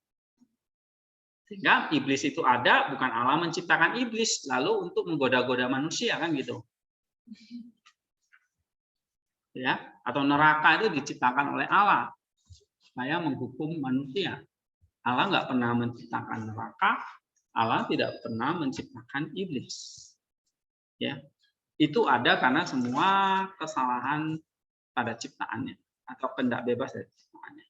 Sehingga iblis itu ada, bukan Allah menciptakan iblis lalu untuk menggoda-goda manusia kan gitu. Ya, atau neraka itu diciptakan oleh Allah supaya menghukum manusia. Allah nggak pernah menciptakan neraka, Allah tidak pernah menciptakan iblis. Ya, itu ada karena semua kesalahan pada ciptaannya atau kehendak bebas dari ciptaannya.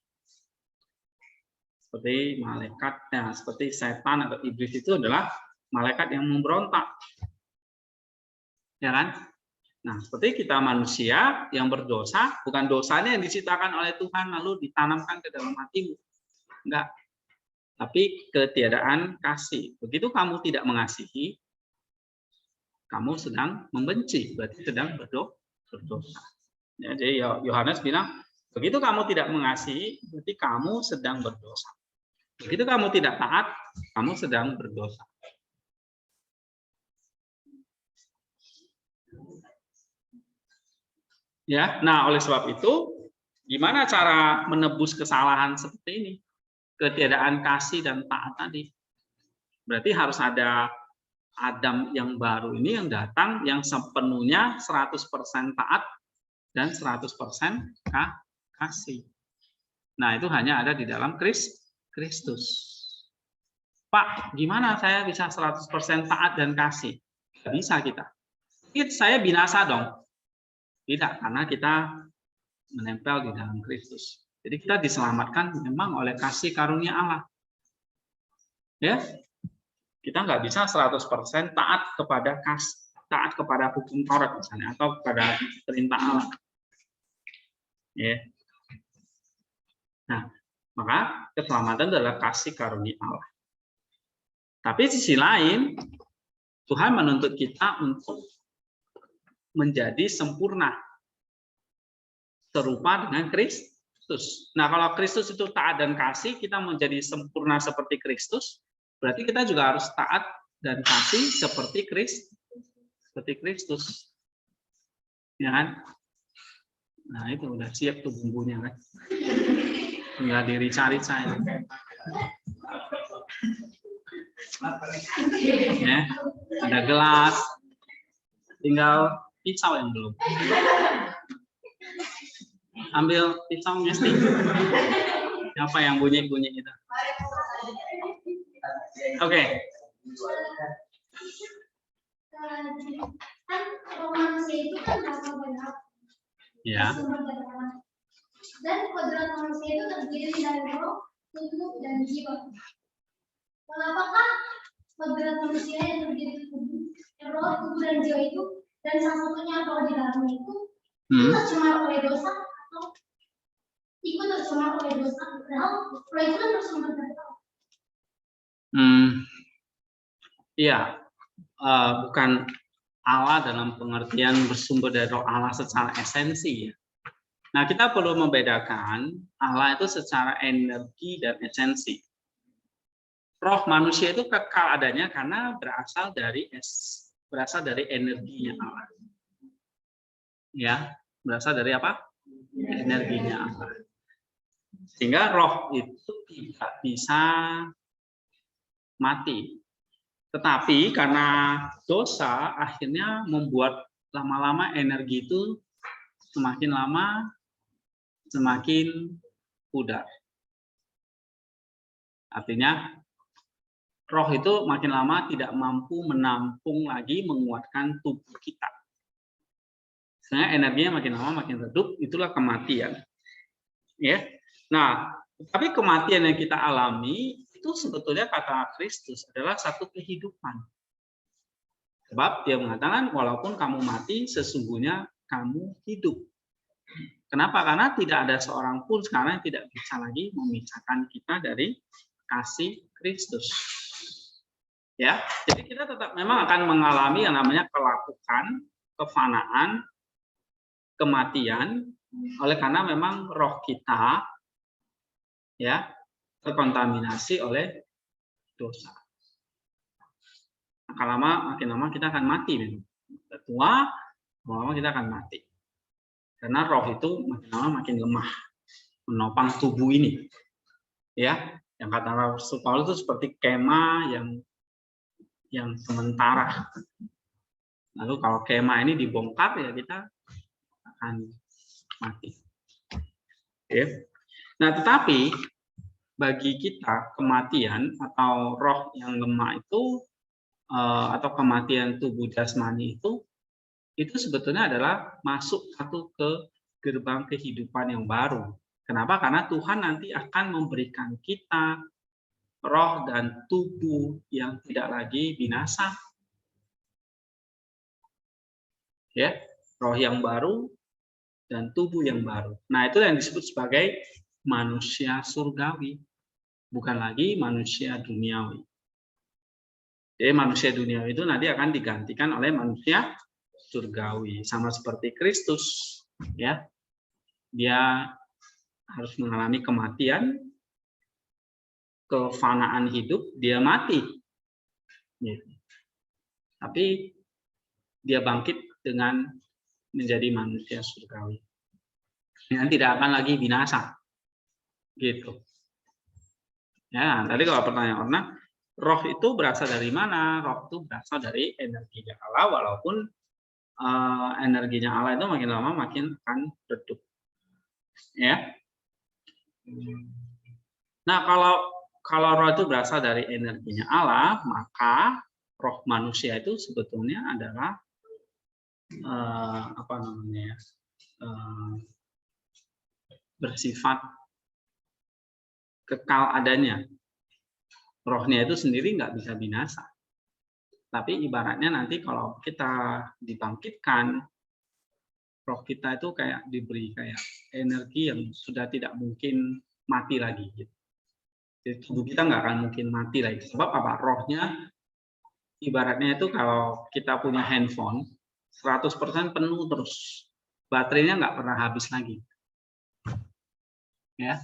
Seperti malaikat, ya, seperti setan atau iblis itu adalah malaikat yang memberontak, ya kan? Nah, seperti kita manusia yang berdosa, bukan dosanya yang diciptakan oleh Tuhan lalu ditanamkan ke dalam hatimu, enggak. Tapi ketiadaan kasih. Begitu kamu tidak mengasihi, kamu sedang membenci, berarti sedang berdosa. Ya, jadi Yohanes bilang, begitu kamu tidak mengasihi, berarti kamu sedang berdosa. Begitu kamu tidak taat, kamu sedang berdosa. Ya, nah oleh sebab itu, gimana cara menebus kesalahan seperti ini? Ketiadaan kasih dan taat tadi. Berarti harus ada Adam yang baru ini yang datang yang sepenuhnya 100% taat dan 100% kasih. Nah, itu hanya ada di dalam Kristus. Pak, gimana saya bisa 100% taat dan kasih? Tidak bisa kita. saya binasa dong. Tidak, karena kita menempel di dalam Kristus. Jadi kita diselamatkan memang oleh kasih karunia Allah. Ya, kita nggak bisa 100% taat kepada hukum Taurat misalnya, atau kepada perintah Allah. Ya. Nah, maka keselamatan adalah kasih karunia Allah. Tapi sisi lain, Tuhan menuntut kita untuk menjadi sempurna, serupa dengan Kristus. Nah, kalau Kristus itu taat dan kasih, kita menjadi sempurna seperti Kristus, berarti kita juga harus taat dan kasih seperti Kristus. Ya kan? Nah, itu udah siap tuh bumbunya kan. Tinggal dirica-rica ya. Ya, ada gelas, tinggal pisau yang belum. Ambil pisau mesti. Apa yang bunyi-bunyi itu? Oke. Kan manusia itu kan dasar benar. Ya. Dan kodrat manusia itu terdiri dari roh, tubuh, dan jiwa. Mengapakah kodrat manusia yang terdiri dari roh, tubuh, dan jiwa itu, dan salah satunya roh di dalamnya itu tercemar oleh dosa atau ikut tercemar oleh dosa? Padahal roh itu kan tercemar dari Allah. Iya, bukan Allah dalam pengertian bersumber dari roh Allah secara esensi ya. Nah, kita perlu membedakan Allah itu secara energi dan esensi. Roh manusia itu kekal adanya karena berasal dari energinya Allah. Ya, berasal dari apa? Energinya Allah. Sehingga roh itu tidak bisa mati. Tetapi karena dosa akhirnya membuat lama-lama energi itu semakin lama semakin pudar. Artinya roh itu makin lama tidak mampu menampung lagi, menguatkan tubuh kita. Sehingga energinya makin lama makin redup, itulah kematian. Ya. Nah, tapi kematian yang kita alami itu sebetulnya kata Kristus adalah satu kehidupan. Sebab dia mengatakan walaupun kamu mati, sesungguhnya kamu hidup. Kenapa? Karena tidak ada seorang pun sekarang yang tidak bisa lagi memisahkan kita dari kasih Kristus. Ya, jadi kita tetap memang akan mengalami yang namanya kelapukan, kefanaan, kematian, oleh karena memang roh kita ya terkontaminasi oleh dosa. Makin lama kita akan mati memang. Tua, lama kita akan mati. Karena roh itu makin lama makin lemah menopang tubuh ini. Ya, yang kata Rasul Paulus itu seperti kemah yang sementara. Lalu kalau kemah ini dibongkar ya kita akan mati. Ya. Nah, tetapi bagi kita kematian atau roh yang lemah itu atau kematian tubuh jasmani itu sebetulnya adalah masuk satu ke gerbang kehidupan yang baru. Kenapa? Karena Tuhan nanti akan memberikan kita roh dan tubuh yang tidak lagi binasa. Ya, roh yang baru dan tubuh yang baru. Nah, itu yang disebut sebagai manusia surgawi, bukan lagi manusia duniawi. Jadi manusia duniawi itu nanti akan digantikan oleh manusia surgawi, sama seperti Kristus, ya. Dia harus mengalami kematian, kefanaan hidup, dia mati. Ya. Tapi dia bangkit dengan menjadi manusia surgawi. Yang tidak akan lagi binasa. Gitu. Ya, tadi kalau pertanyaan Orna, roh itu berasal dari mana? Roh itu berasal dari energinya Allah, walaupun energinya Allah itu makin lama makin akan redup. Ya. Nah, kalau roh itu berasal dari energinya Allah, maka roh manusia itu sebetulnya adalah apa namanya ya, bersifat kekal adanya. Rohnya itu sendiri nggak bisa binasa. Tapi ibaratnya nanti kalau kita dibangkitkan, roh kita itu kayak diberi kayak energi yang sudah tidak mungkin mati lagi. Gitu. Jadi tubuh kita nggak akan mungkin mati lagi. Sebab apa? Rohnya ibaratnya itu kalau kita punya handphone, 100% penuh terus. Baterainya nggak pernah habis lagi. Ya.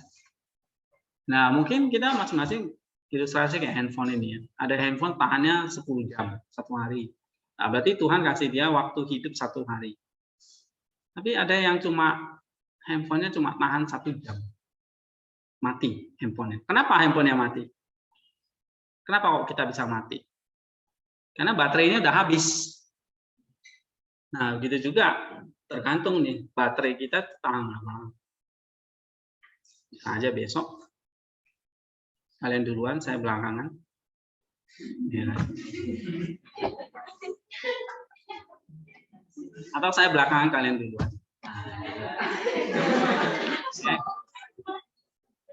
Nah, mungkin kita masing-masing ilustrasi kayak handphone ini ya. Ada handphone tahannya 10 jam, 1 hari. Nah, berarti Tuhan kasih dia waktu hidup 1 hari. Tapi ada yang cuma handphonenya cuma tahan 1 jam. Mati handphonenya. Kenapa handphonenya mati? Kenapa kok kita bisa mati? Karena baterainya udah habis. Nah, begitu juga tergantung nih, baterai kita tahan lama. Bisa aja besok. Kalian duluan, saya belakangan. Ya. Atau saya belakangan, kalian duluan. Ya.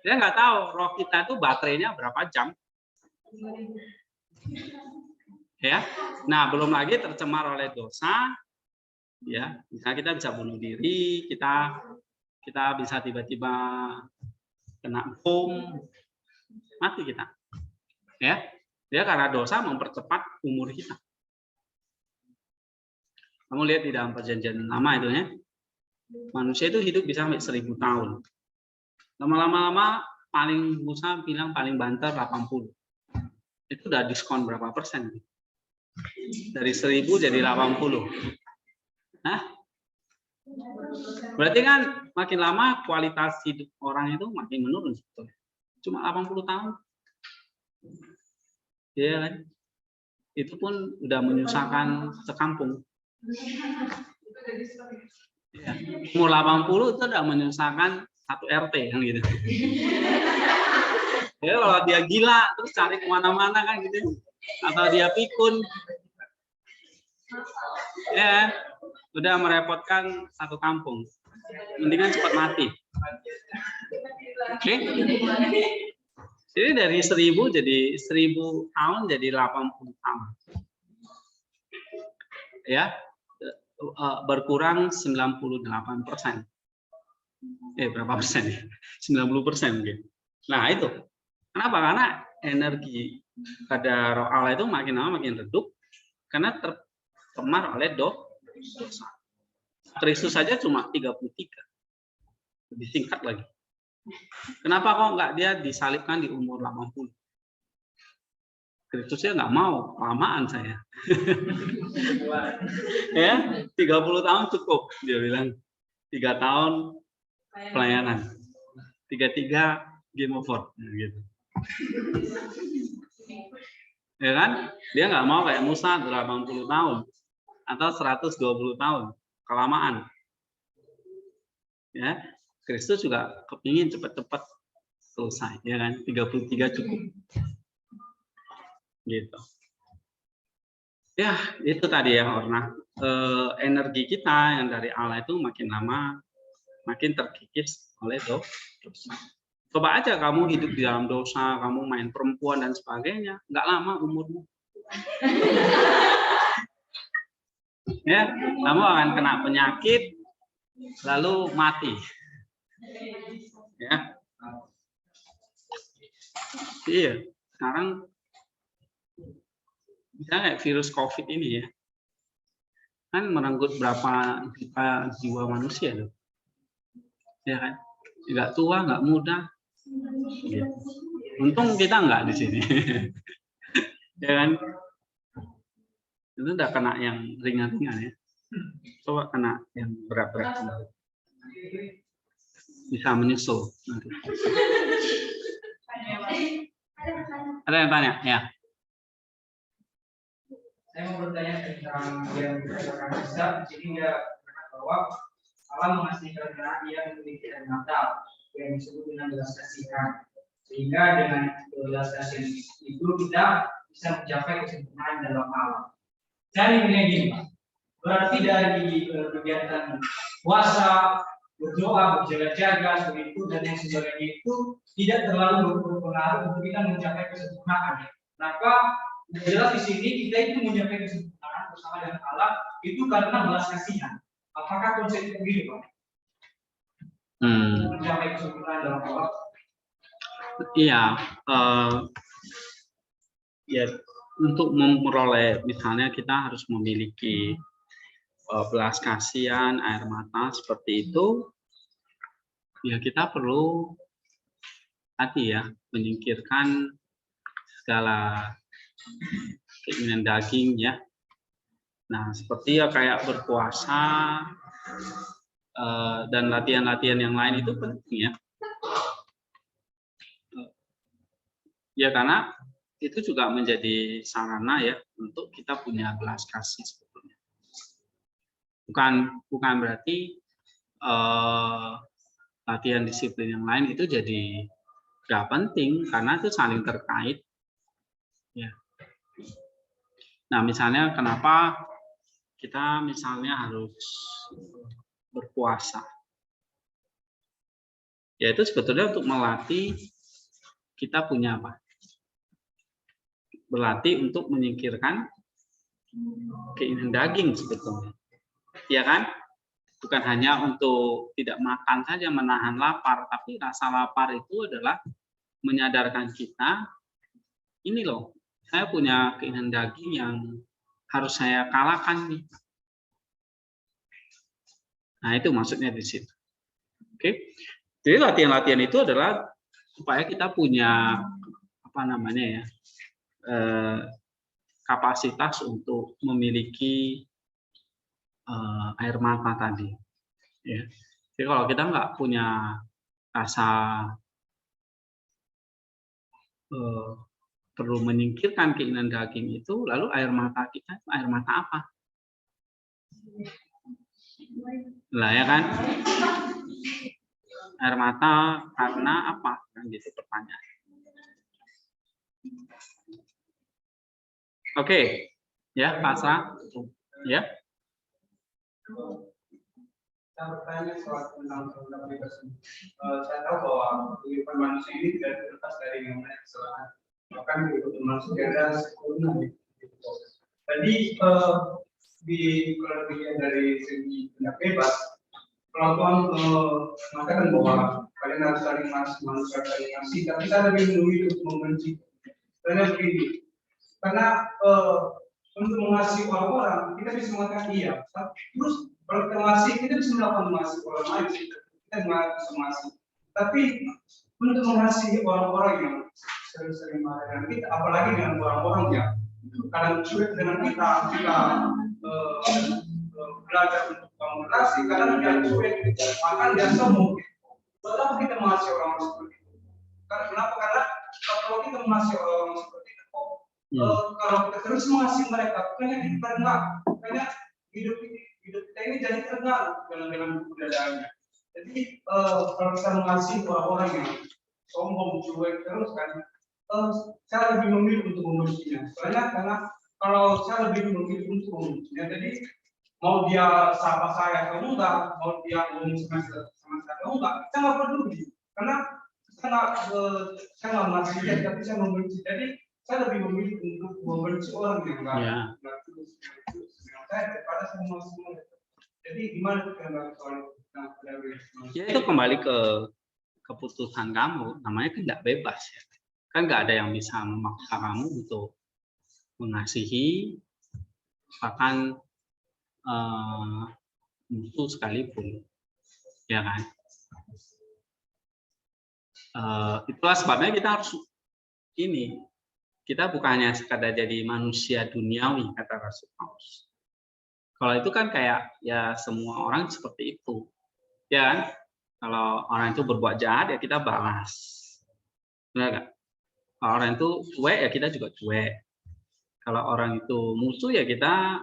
Dia nggak tahu roh kita itu baterainya berapa jam. Ya. Nah, belum lagi tercemar oleh dosa. Ya, misalnya kita bisa bunuh diri, kita bisa tiba-tiba kena bom, mati kita. Ya, dia karena dosa mempercepat umur kita. Kamu lihat di dalam perjanjian lama itu ya, manusia itu hidup bisa sampai 1000 tahun. Lama-lama paling Musa bilang paling banter 80. Itu udah diskon berapa persen? Dari 1000 jadi 80. Hah? Berarti kan makin lama kualitas hidup orang itu makin menurun sebetulnya. Cuma 80 tahun. Iya kan? Itu pun udah menyusahkan sekampung. Ya. Umur 80 itu udah menyusahkan 1 RT kan gitu. Ya kalau dia gila terus cari kemana-mana kan gitu. Atau dia pikun. Ya, udah merepotkan 1 kampung. Mendingan cepat mati. Oke. Jadi dari 1000 jadi 1000 tahun jadi 80 tahun. Ya. Berkurang 98%. Berapa persen ya? 90% mungkin. Nah, itu. Kenapa? Karena energi pada roh Allah itu makin lama makin redup karena tercemar oleh dosa. Kristus saja cuma 33. Lebih singkat lagi. Kenapa kok nggak dia disalibkan di umur 80? Kristusnya nggak mau, kelamaan saya. Ya, 30 tahun cukup, dia bilang. 3 tahun pelayanan. 33 game over. Gitu. Ya kan? Dia nggak mau kayak Musa 80 tahun atau 120 tahun, kelamaan. Ya, Kristus juga kepingin cepat-cepat selesai, ya kan? 33 cukup. Gitu. Ya, itu tadi ya Orna. Energi kita yang dari Allah itu makin lama makin terkikis oleh dosa. Coba aja kamu hidup di dalam dosa, kamu main perempuan dan sebagainya, nggak lama umurmu. Ya, kamu akan kena penyakit, lalu mati. Ya, iya. Sekarang misalnya kayak virus COVID ini ya, kan merenggut berapa juta jiwa manusia tuh, ya kan? Nggak tua, nggak muda. Ya. Untung kita nggak di sini, ya kan? Itu udah kena yang ringan-ringan ya. Coba kena yang berat-berat, bisa menyusul. Ada yang tanya? Ya. Saya mau bertanya tentang yang dikatakan Ustaz. Jadi dia berkata bahwa Allah mengasihi karena dia memiliki hari Natal yang disebut dengan belas kasihan, sehingga dengan belas kasihan itu kita bisa mencapai kesempurnaan dalam Allah. Saya ingin gini, Pak. Berarti dari kegiatan puasa, berdoa, berjaga-jaga, seperti itu dan yang sebagainya itu tidak terlalu berpengaruh untuk kita mencapai kesempurnaan. Kenapa? Jelas di sini kita itu mencapai kesempurnaan bersama dengan Allah itu karena belas kasihan. Apakah konsep itu begitu, Pak? Mencapai kesempurnaan dalam Allah. Iya, ya untuk memperoleh misalnya kita harus memiliki belas kasihan, air mata seperti itu, ya kita perlu tadi ya menyingkirkan segala keinginan daging ya. Nah seperti ya kayak berpuasa dan latihan-latihan yang lain itu penting ya. Ya karena itu juga menjadi sarana ya untuk kita punya belas kasih sebetulnya. Bukan berarti latihan disiplin yang lain itu jadi nggak penting karena itu saling terkait. Ya. Nah misalnya kenapa kita misalnya harus berpuasa? Ya itu sebetulnya untuk melatih kita punya apa? Berlatih untuk menyingkirkan keinginan daging sebetulnya. Ya kan? Bukan hanya untuk tidak makan saja menahan lapar, tapi rasa lapar itu adalah menyadarkan kita, ini loh, saya punya keinginan daging yang harus saya kalahkan nih. Nah itu maksudnya di situ. Oke, jadi latihan-latihan itu adalah supaya kita punya apa namanya ya kapasitas untuk memiliki air mata tadi. Ya. Jadi kalau kita nggak punya rasa perlu menyingkirkan keinginan daging itu, lalu air mata kita air mata apa? Lah ya kan? Air mata karena apa? Kan gitu pertanyaan. Oke, ya Pasra, ya. Saya bertanya soal tentang bebas. Saya tahu bahwa kehidupan manusia ini tidak terlepas dari yang namanya kesalahan. Bahkan kehidupan manusia ada sempurna. Jadi di kelebihan dari segi tindak bebas, kalau Tuhan mengatakan bahwa kalian harus saling manusia saling ngasih, tapi saya lebih memilih untuk membenci. Karena begini, karena untuk mengasihi orang-orang kita bisa mengatakan iya, terus kalau kita ngasih kita bisa melakukan mengasihi orang lain, kita bisa mengasihi. Tapi untuk mengasihi orang-orang yang sering-sering marah dengan kita, apalagi dengan orang-orang yang kadang cuek dengan kita belajar untuk komunikasi, kadang dia cuek, maka dia sombong. Betapa kita mengasihi orang seperti itu? Kenapa? Karena kalau kita mengasihi orang seperti itu, kalau kita terus mengasihi mereka, kayaknya kita terengah, kayaknya hidup kita ini jadi terengah dengan keberadaannya. Jadi kalau kita mengasihi orang-orang yang sombong, cuek terus kan, saya lebih memilih untuk membencinya. Soalnya karena kalau saya lebih memilih untuk membencinya, jadi mau dia sapa saya atau enggak, mau dia ngomong sama saya atau enggak, saya nggak peduli. Karena saya nggak mengasihi dia, tapi saya membenci. Jadi saya lebih memilih untuk membenci orang yang enggak tulus dengan saya daripada semua. Jadi gimana kita soal ya itu kembali ke keputusan kamu, namanya kan tidak bebas ya. Kan nggak ada yang bisa memaksa kamu untuk mengasihi bahkan musuh sekalipun, ya kan? Itulah sebabnya kita harus ini, kita bukannya sekadar jadi manusia duniawi kata Rasul Paulus. Kalau itu kan kayak ya semua orang seperti itu, ya kan? Kalau orang itu berbuat jahat ya kita balas, benar nggak? Kalau orang itu cuek ya kita juga cuek. Kalau orang itu musuh ya kita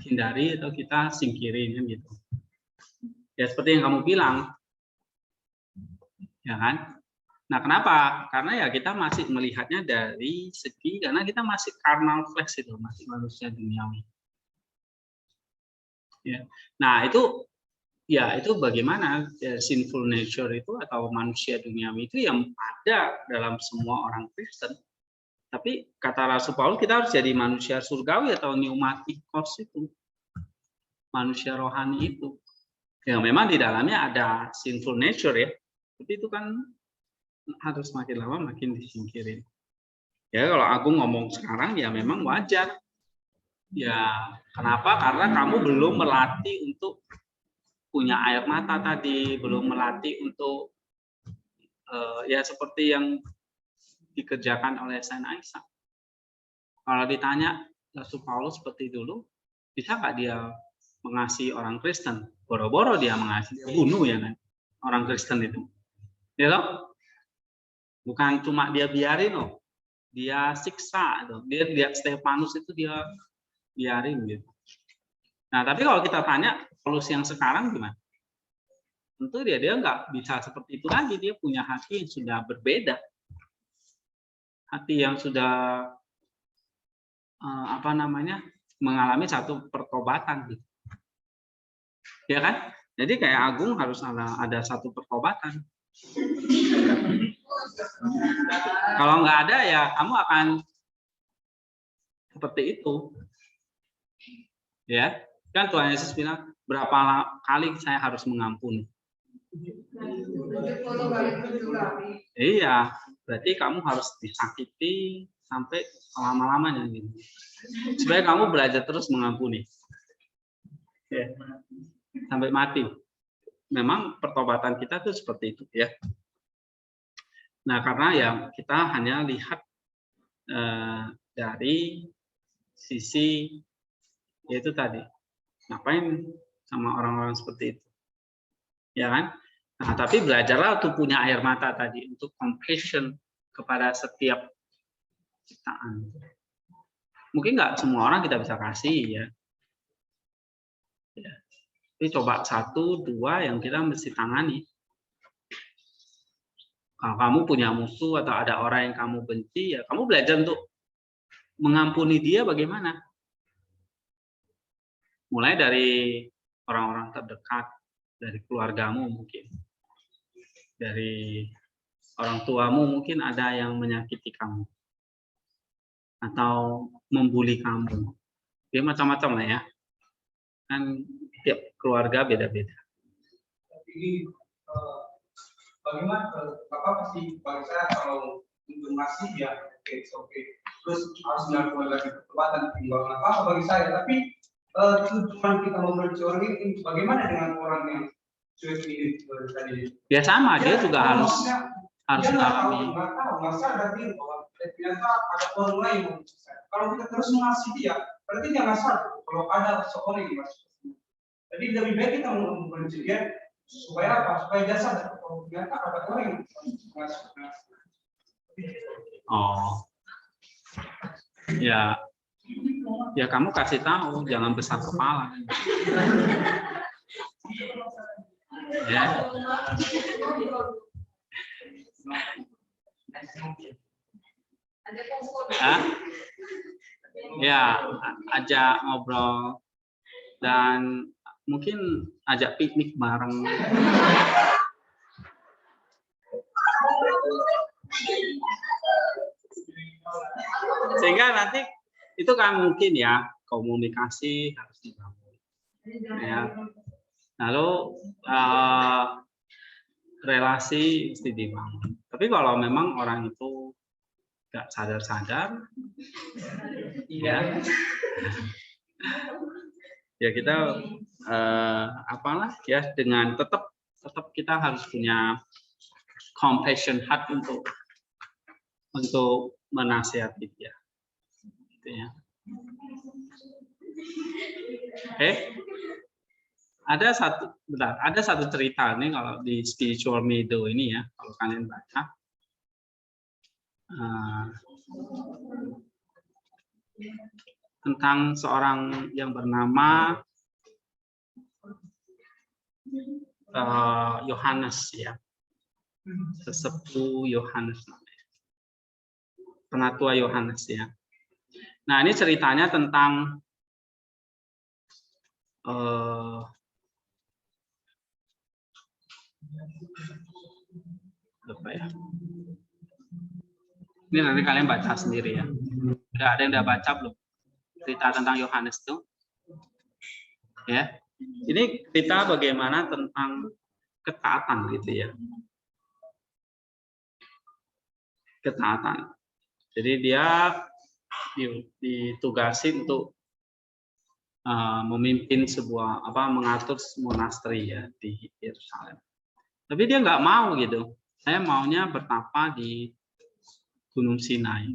hindari atau kita singkirin kan gitu. Ya seperti yang kamu bilang, ya kan? Nah kenapa? Karena ya kita masih melihatnya dari segi karena kita masih carnal flesh itu, masih manusia duniawi. Ya. Nah, itu bagaimana sinful nature itu atau manusia duniawi itu yang ada dalam semua orang Kristen. Tapi kata Rasul Paulus, kita harus jadi manusia surgawi atau pneumatikos itu. Manusia rohani itu. Ya memang di dalamnya ada sinful nature ya. Tapi itu kan harus makin lama makin disingkirin. Ya kalau aku ngomong sekarang ya memang wajar. Ya kenapa? Karena kamu belum melatih untuk punya air mata tadi, belum melatih untuk ya seperti yang dikerjakan oleh Saint Isaac. Kalau ditanya Rasul Paulus seperti dulu, bisa nggak dia mengasihi orang Kristen? Boro-boro dia mengasihi, bunuh ya kan orang Kristen itu. Ya loh? Bukan cuma dia biarin loh, dia siksa itu. Dia lihat Stefanus itu dia biarin gitu. Nah, tapi kalau kita tanya Paulus yang sekarang gimana? Tentu dia nggak bisa seperti itu lagi. Dia punya hati yang sudah berbeda. Hati yang sudah mengalami satu pertobatan gitu. Ya kan? Jadi kayak Agung harus ada satu pertobatan. Kalau nggak ada ya kamu akan seperti itu. Ya, kan Tuhan Yesus bilang berapa kali saya harus mengampuni? 70 kali 7 kali. Iya, berarti kamu harus disakiti sampai lama-lamanya gitu. Supaya kamu belajar terus mengampuni. Ya. Sampai mati. Memang pertobatan kita tuh seperti itu ya. Nah, karena ya kita hanya lihat dari sisi yaitu tadi. Ngapain sama orang-orang seperti itu? Ya kan? Nah, tapi belajarlah untuk punya air mata tadi, untuk compassion kepada setiap ciptaan. Mungkin nggak semua orang kita bisa kasih ya. Tapi coba 1, 2 yang kita mesti tangani. Kalau kamu punya musuh atau ada orang yang kamu benci, ya kamu belajar untuk mengampuni dia bagaimana? Mulai dari orang-orang terdekat, dari keluargamu mungkin. Dari orang tuamu mungkin ada yang menyakiti kamu. Atau membuli kamu. Ya macam-macam lah ya. Kan tiap keluarga beda-beda. Jadi bagaimana Bapak pasti bagi saya kalau untuk masih ya oke. Terus harus dilakukan lagi pertobatan tinggal apa bagi saya. Tapi tujuan kita membenci orang ini bagaimana dengan orang yang cuek ini tadi? Ya sama, dia juga harus mengalami. Nggak tahu, nggak sadar dia bahwa ternyata ada orang lain yang kalau kita terus mengasihi dia, berarti dia nggak sadar kalau ada seorang yang masuk. Jadi lebih baik kita membenci dia supaya apa? Supaya dia sadar kalau ternyata ada orang yang masuk. Oh, ya kamu kasih tahu, jangan besar kepala. Ya. Ya, ajak ngobrol dan mungkin ajak piknik bareng. Sehingga nanti itu kan mungkin ya komunikasi harus dibangun. Ya. Lalu relasi mesti dibangun. Tapi kalau memang orang itu nggak sadar-sadar, ya kita dengan tetap kita harus punya compassion heart untuk menasihati dia. Gitu ya. Oke. Ada satu cerita nih kalau di Spiritual Meadow ini ya, kalau kalian baca. Tentang seorang yang bernama Yohanes ya. Sesepuh Yohanes namanya. Penatua Yohanes ya. Nah, ini ceritanya tentang apa ya? Ini nanti kalian baca sendiri ya. Udah ada yang udah baca belum? Cerita tentang Yohanes itu? Ya. Ini cerita bagaimana tentang ketaatan gitu ya. Ketaatan. Jadi dia ditugasi untuk memimpin sebuah mengatur monasteri ya di Yerusalem. Tapi dia nggak mau gitu. Saya maunya bertapa di Gunung Sinai.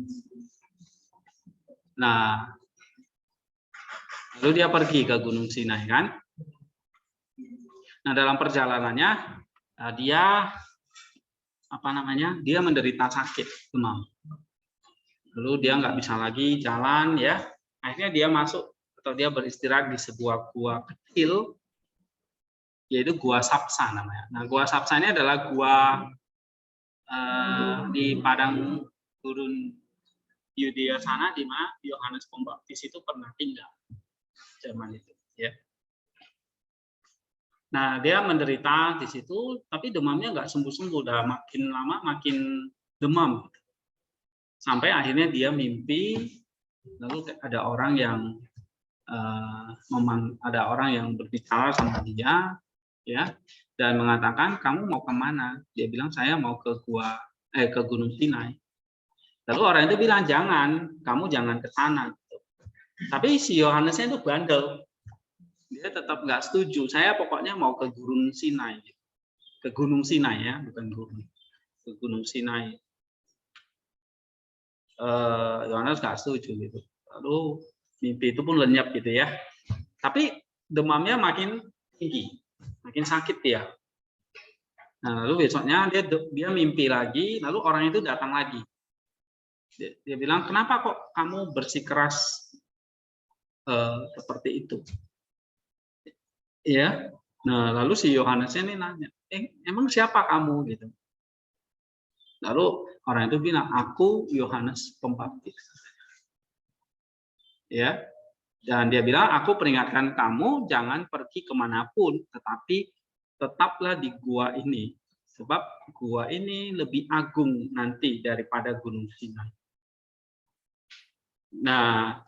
Nah, lalu dia pergi ke Gunung Sinai kan. Nah, dalam perjalanannya dia dia menderita sakit demam. Lalu dia nggak bisa lagi jalan ya. Akhirnya dia masuk atau dia beristirahat di sebuah gua kecil, yaitu Gua Sapsa namanya. Nah, Gua Sapsa ini adalah gua di padang gurun Yudea sana, di mana Yohanes Pembaptis itu pernah tinggal zaman itu. Ya. Nah, dia menderita di situ, tapi demamnya nggak sembuh-sembuh, udah makin lama makin demam. Sampai akhirnya dia mimpi, lalu ada orang yang berbicara sama dia, ya, dan mengatakan, kamu mau kemana? Dia bilang, saya mau ke Gunung Sinai. Lalu orang itu bilang, kamu jangan ke sana. Tapi si Yohanesnya itu bandel. Dia tetap nggak setuju. Saya pokoknya mau ke Gunung Sinai. Ke Gunung Sinai ya, bukan gunung. Ke Gunung Sinai. Yohanes nggak setuju gitu. Lalu mimpi itu pun lenyap gitu ya. Tapi demamnya makin tinggi, makin sakit dia. Nah, lalu besoknya dia mimpi lagi, lalu orang itu datang lagi. Dia bilang, kenapa kok kamu bersikeras seperti itu? Ya. Nah, lalu si Yohanesnya ini nanya, emang siapa kamu gitu? Lalu orang itu bilang, aku Yohanes Pembaptis. Ya. Dan dia bilang, aku peringatkan kamu jangan pergi kemanapun, tetapi tetaplah di gua ini. Sebab gua ini lebih agung nanti daripada Gunung Sinai. Nah,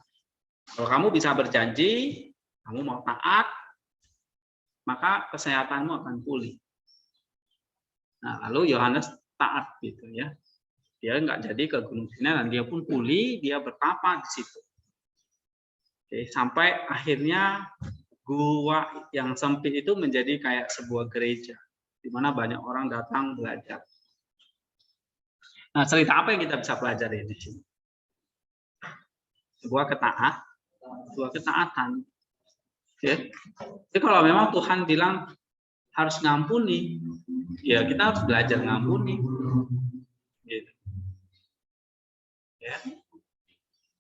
kalau kamu bisa berjanji, kamu mau taat, maka kesehatanmu akan pulih. Nah, lalu Yohanes taat gitu ya. Dia nggak jadi ke Gunung Sinai dan dia pun pulih, dia bertapa di situ. Oke, sampai akhirnya gua yang sempit itu menjadi kayak sebuah gereja di mana banyak orang datang belajar. Nah, cerita apa yang kita bisa pelajari di sini? Sebuah ketaatan. Oke. Jadi kalau memang Tuhan bilang harus ngampuni, ya kita harus belajar ngampuni. Gitu. Ya.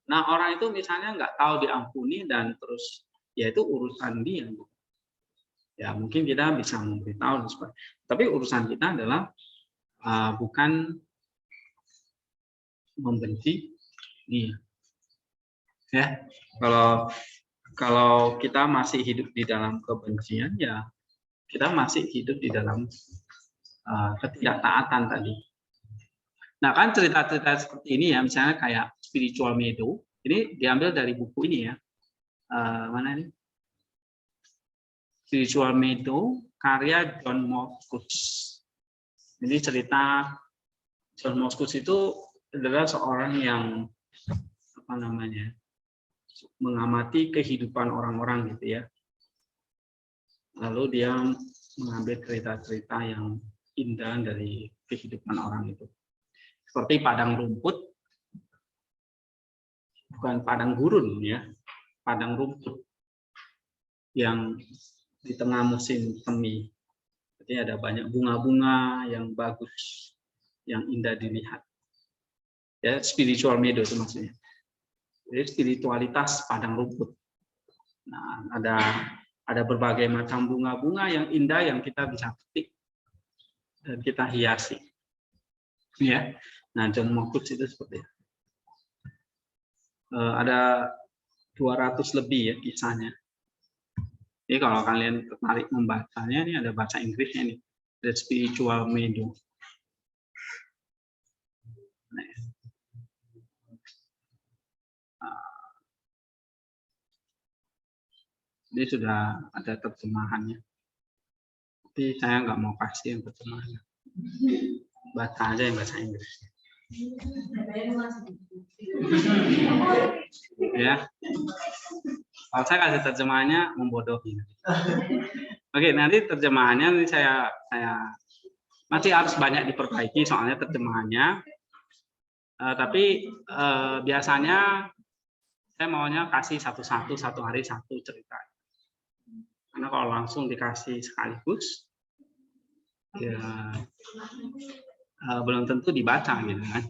Nah, orang itu misalnya nggak tahu diampuni dan terus ya itu urusan dia. Ya mungkin kita bisa memberitahu, tapi urusan kita adalah bukan membenci dia. Ya, kalau kita masih hidup di dalam kebencian, ya kita masih hidup di dalam ketidaktaatan tadi. Nah, kan cerita-cerita seperti ini ya, misalnya kayak Spiritual Meadow, ini diambil dari buku ini ya. Mana ini? Spiritual Meadow, karya John Moskus. Ini cerita John Moskus itu adalah seorang yang mengamati kehidupan orang-orang gitu ya. Lalu dia mengambil cerita-cerita yang indah dari kehidupan orang itu. Seperti padang rumput, bukan padang gurun ya, padang rumput yang di tengah musim semi. Jadi ada banyak bunga-bunga yang bagus, yang indah dilihat. Ya, spiritual meadow itu maksudnya. Jadi spiritualitas padang rumput. Nah, ada berbagai macam bunga-bunga yang indah yang kita bisa petik dan kita hiasi. Ya. Nah, John Moskus itu seperti itu. Ada 200 lebih ya kisahnya. Jadi kalau kalian tertarik membacanya, ini ada bahasa Inggrisnya nih, The Spiritual Meadow. Ini sudah ada terjemahannya. Tapi saya nggak mau kasih yang terjemahannya. Baca aja yang bahasa Inggris. Ya. Kalau saya kasih terjemahannya membodohi. Oke, nanti terjemahannya ini saya masih harus banyak diperbaiki soalnya terjemahannya. Tapi biasanya saya maunya kasih satu-satu, satu hari satu cerita. Karena kalau langsung dikasih sekaligus, ya belum tentu dibaca gitu kan.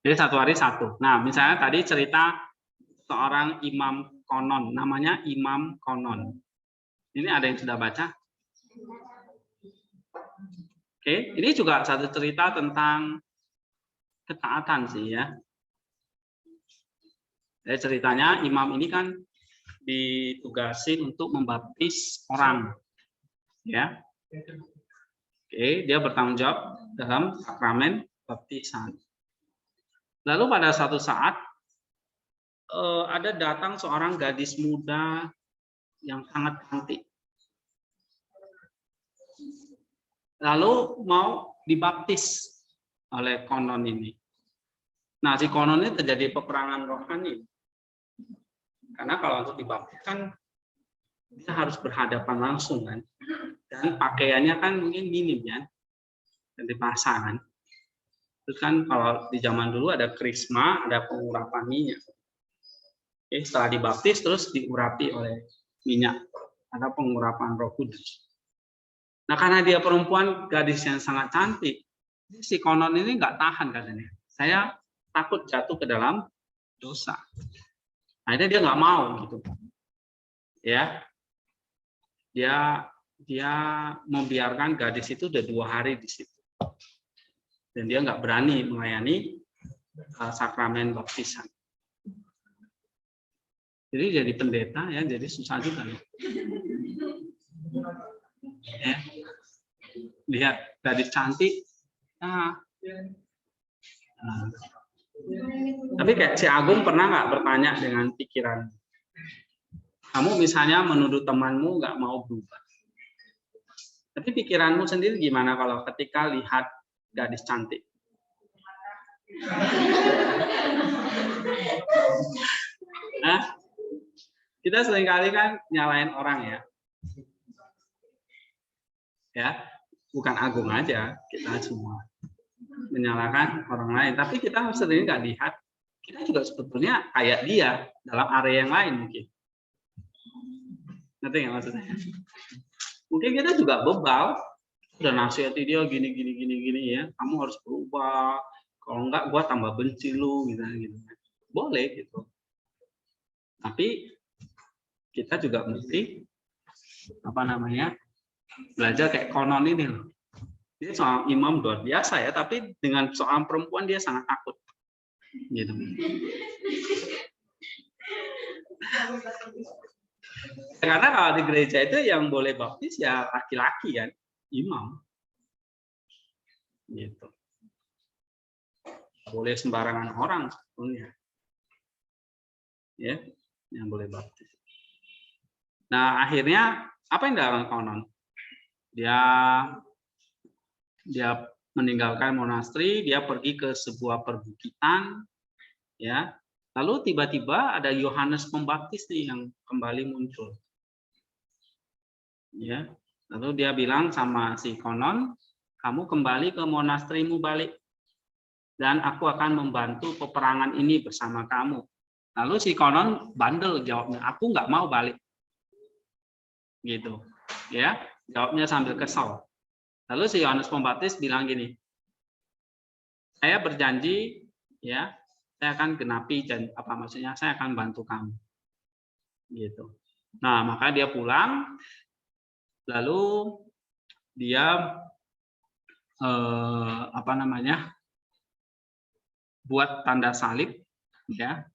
Jadi satu hari satu. Nah, misalnya tadi cerita seorang imam konon, namanya Imam Konon. Ini ada yang sudah baca? Oke, ini juga satu cerita tentang ketaatan sih ya. Jadi ceritanya imam ini kan ditugasin untuk membaptis orang, ya. Oke, dia bertanggung jawab dalam sakramen baptisan. Lalu pada suatu saat ada datang seorang gadis muda yang sangat cantik. Lalu mau dibaptis oleh konon ini. Nah, si konon ini terjadi peperangan rohani. Karena kalau untuk dibaptis kan dia harus berhadapan langsung kan. Dan pakaiannya kan mungkin minim ya. Dan dipasang kan. Terus kan kalau di zaman dulu ada krisma, ada pengurapan minyak. Oke, setelah dibaptis terus diurapi oleh minyak. Ada pengurapan Roh Kudus. Nah, karena dia perempuan gadis yang sangat cantik, si konon ini nggak tahan katanya. Saya takut jatuh ke dalam dosa. Akhirnya dia nggak mau gitu. Ya, dia membiarkan gadis itu udah 2 hari di situ. Dan dia nggak berani melayani sakramen baptisan. Jadi jadi pendeta ya, jadi susah juga. Ya. Lihat gadis cantik. Nah. Tapi kayak si Agung pernah nggak bertanya dengan pikiran? Kamu misalnya menuduh temanmu nggak mau berubah. Tapi pikiranmu sendiri gimana kalau ketika lihat gadis cantik? Nah, kita seringkali kan nyalain orang ya. Ya, bukan Agung aja, kita semua menyalahkan orang lain. Tapi kita sering nggak lihat, kita juga sebetulnya kayak dia dalam area yang lain mungkin. Ngerti nggak maksudnya? Mungkin kita juga bebal, udah nasihati dia gini ya, kamu harus berubah. Kalau enggak, gua tambah benci lu gitu. Boleh gitu. Tapi kita juga mesti belajar kayak konon ini loh. Dia seorang imam luar biasa ya, tapi dengan seorang perempuan dia sangat takut. Gitu. Karena kalau di gereja itu yang boleh baptis ya laki-laki kan, imam. Gitu. Boleh sembarangan orang sebetulnya. Ya, yang boleh baptis. Nah, akhirnya apa yang dilakukan konon? Dia meninggalkan monasteri, dia pergi ke sebuah perbukitan, ya. Lalu tiba-tiba ada Yohanes Pembaptis nih yang kembali muncul, ya. Lalu dia bilang sama si konon, kamu kembali ke monastrimu balik, dan aku akan membantu peperangan ini bersama kamu. Lalu si konon bandel jawabnya, aku nggak mau balik, gitu, ya. Jawabnya sambil kesal. Lalu si Yohanes Pembaptis bilang gini, saya berjanji, ya, saya akan genapi dan saya akan bantu kamu, gitu. Nah, maka dia pulang, lalu dia buat tanda salib, ya.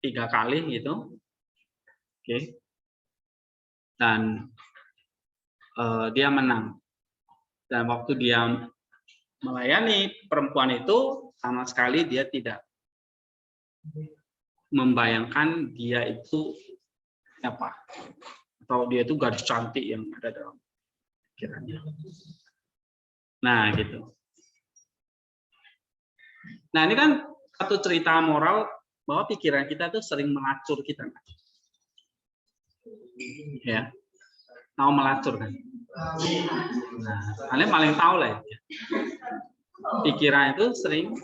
3 kali gitu. Oke. Dan dia menang. Dan waktu dia melayani perempuan itu, sama sekali dia tidak membayangkan dia itu apa, atau dia itu gadis cantik yang ada dalam pikirannya. Nah, gitu. Nah, ini kan satu cerita moral bahwa pikiran kita itu sering melacur kita. Ya. Tahu melacur kan? Nah, kalian paling tahu lah ya. Pikiran itu sering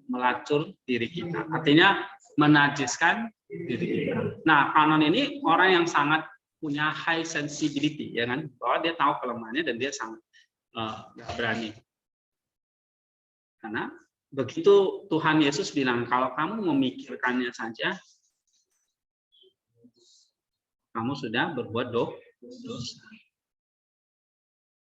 melacur diri kita. Artinya menajiskan diri kita. Nah, Kanon ini orang yang sangat punya high sensitivity, ya kan? Bahwa dia tahu kelemahannya dan dia sangat nggak berani. Karena begitu Tuhan Yesus bilang, kalau kamu memikirkannya saja, kamu sudah berbuat dosa.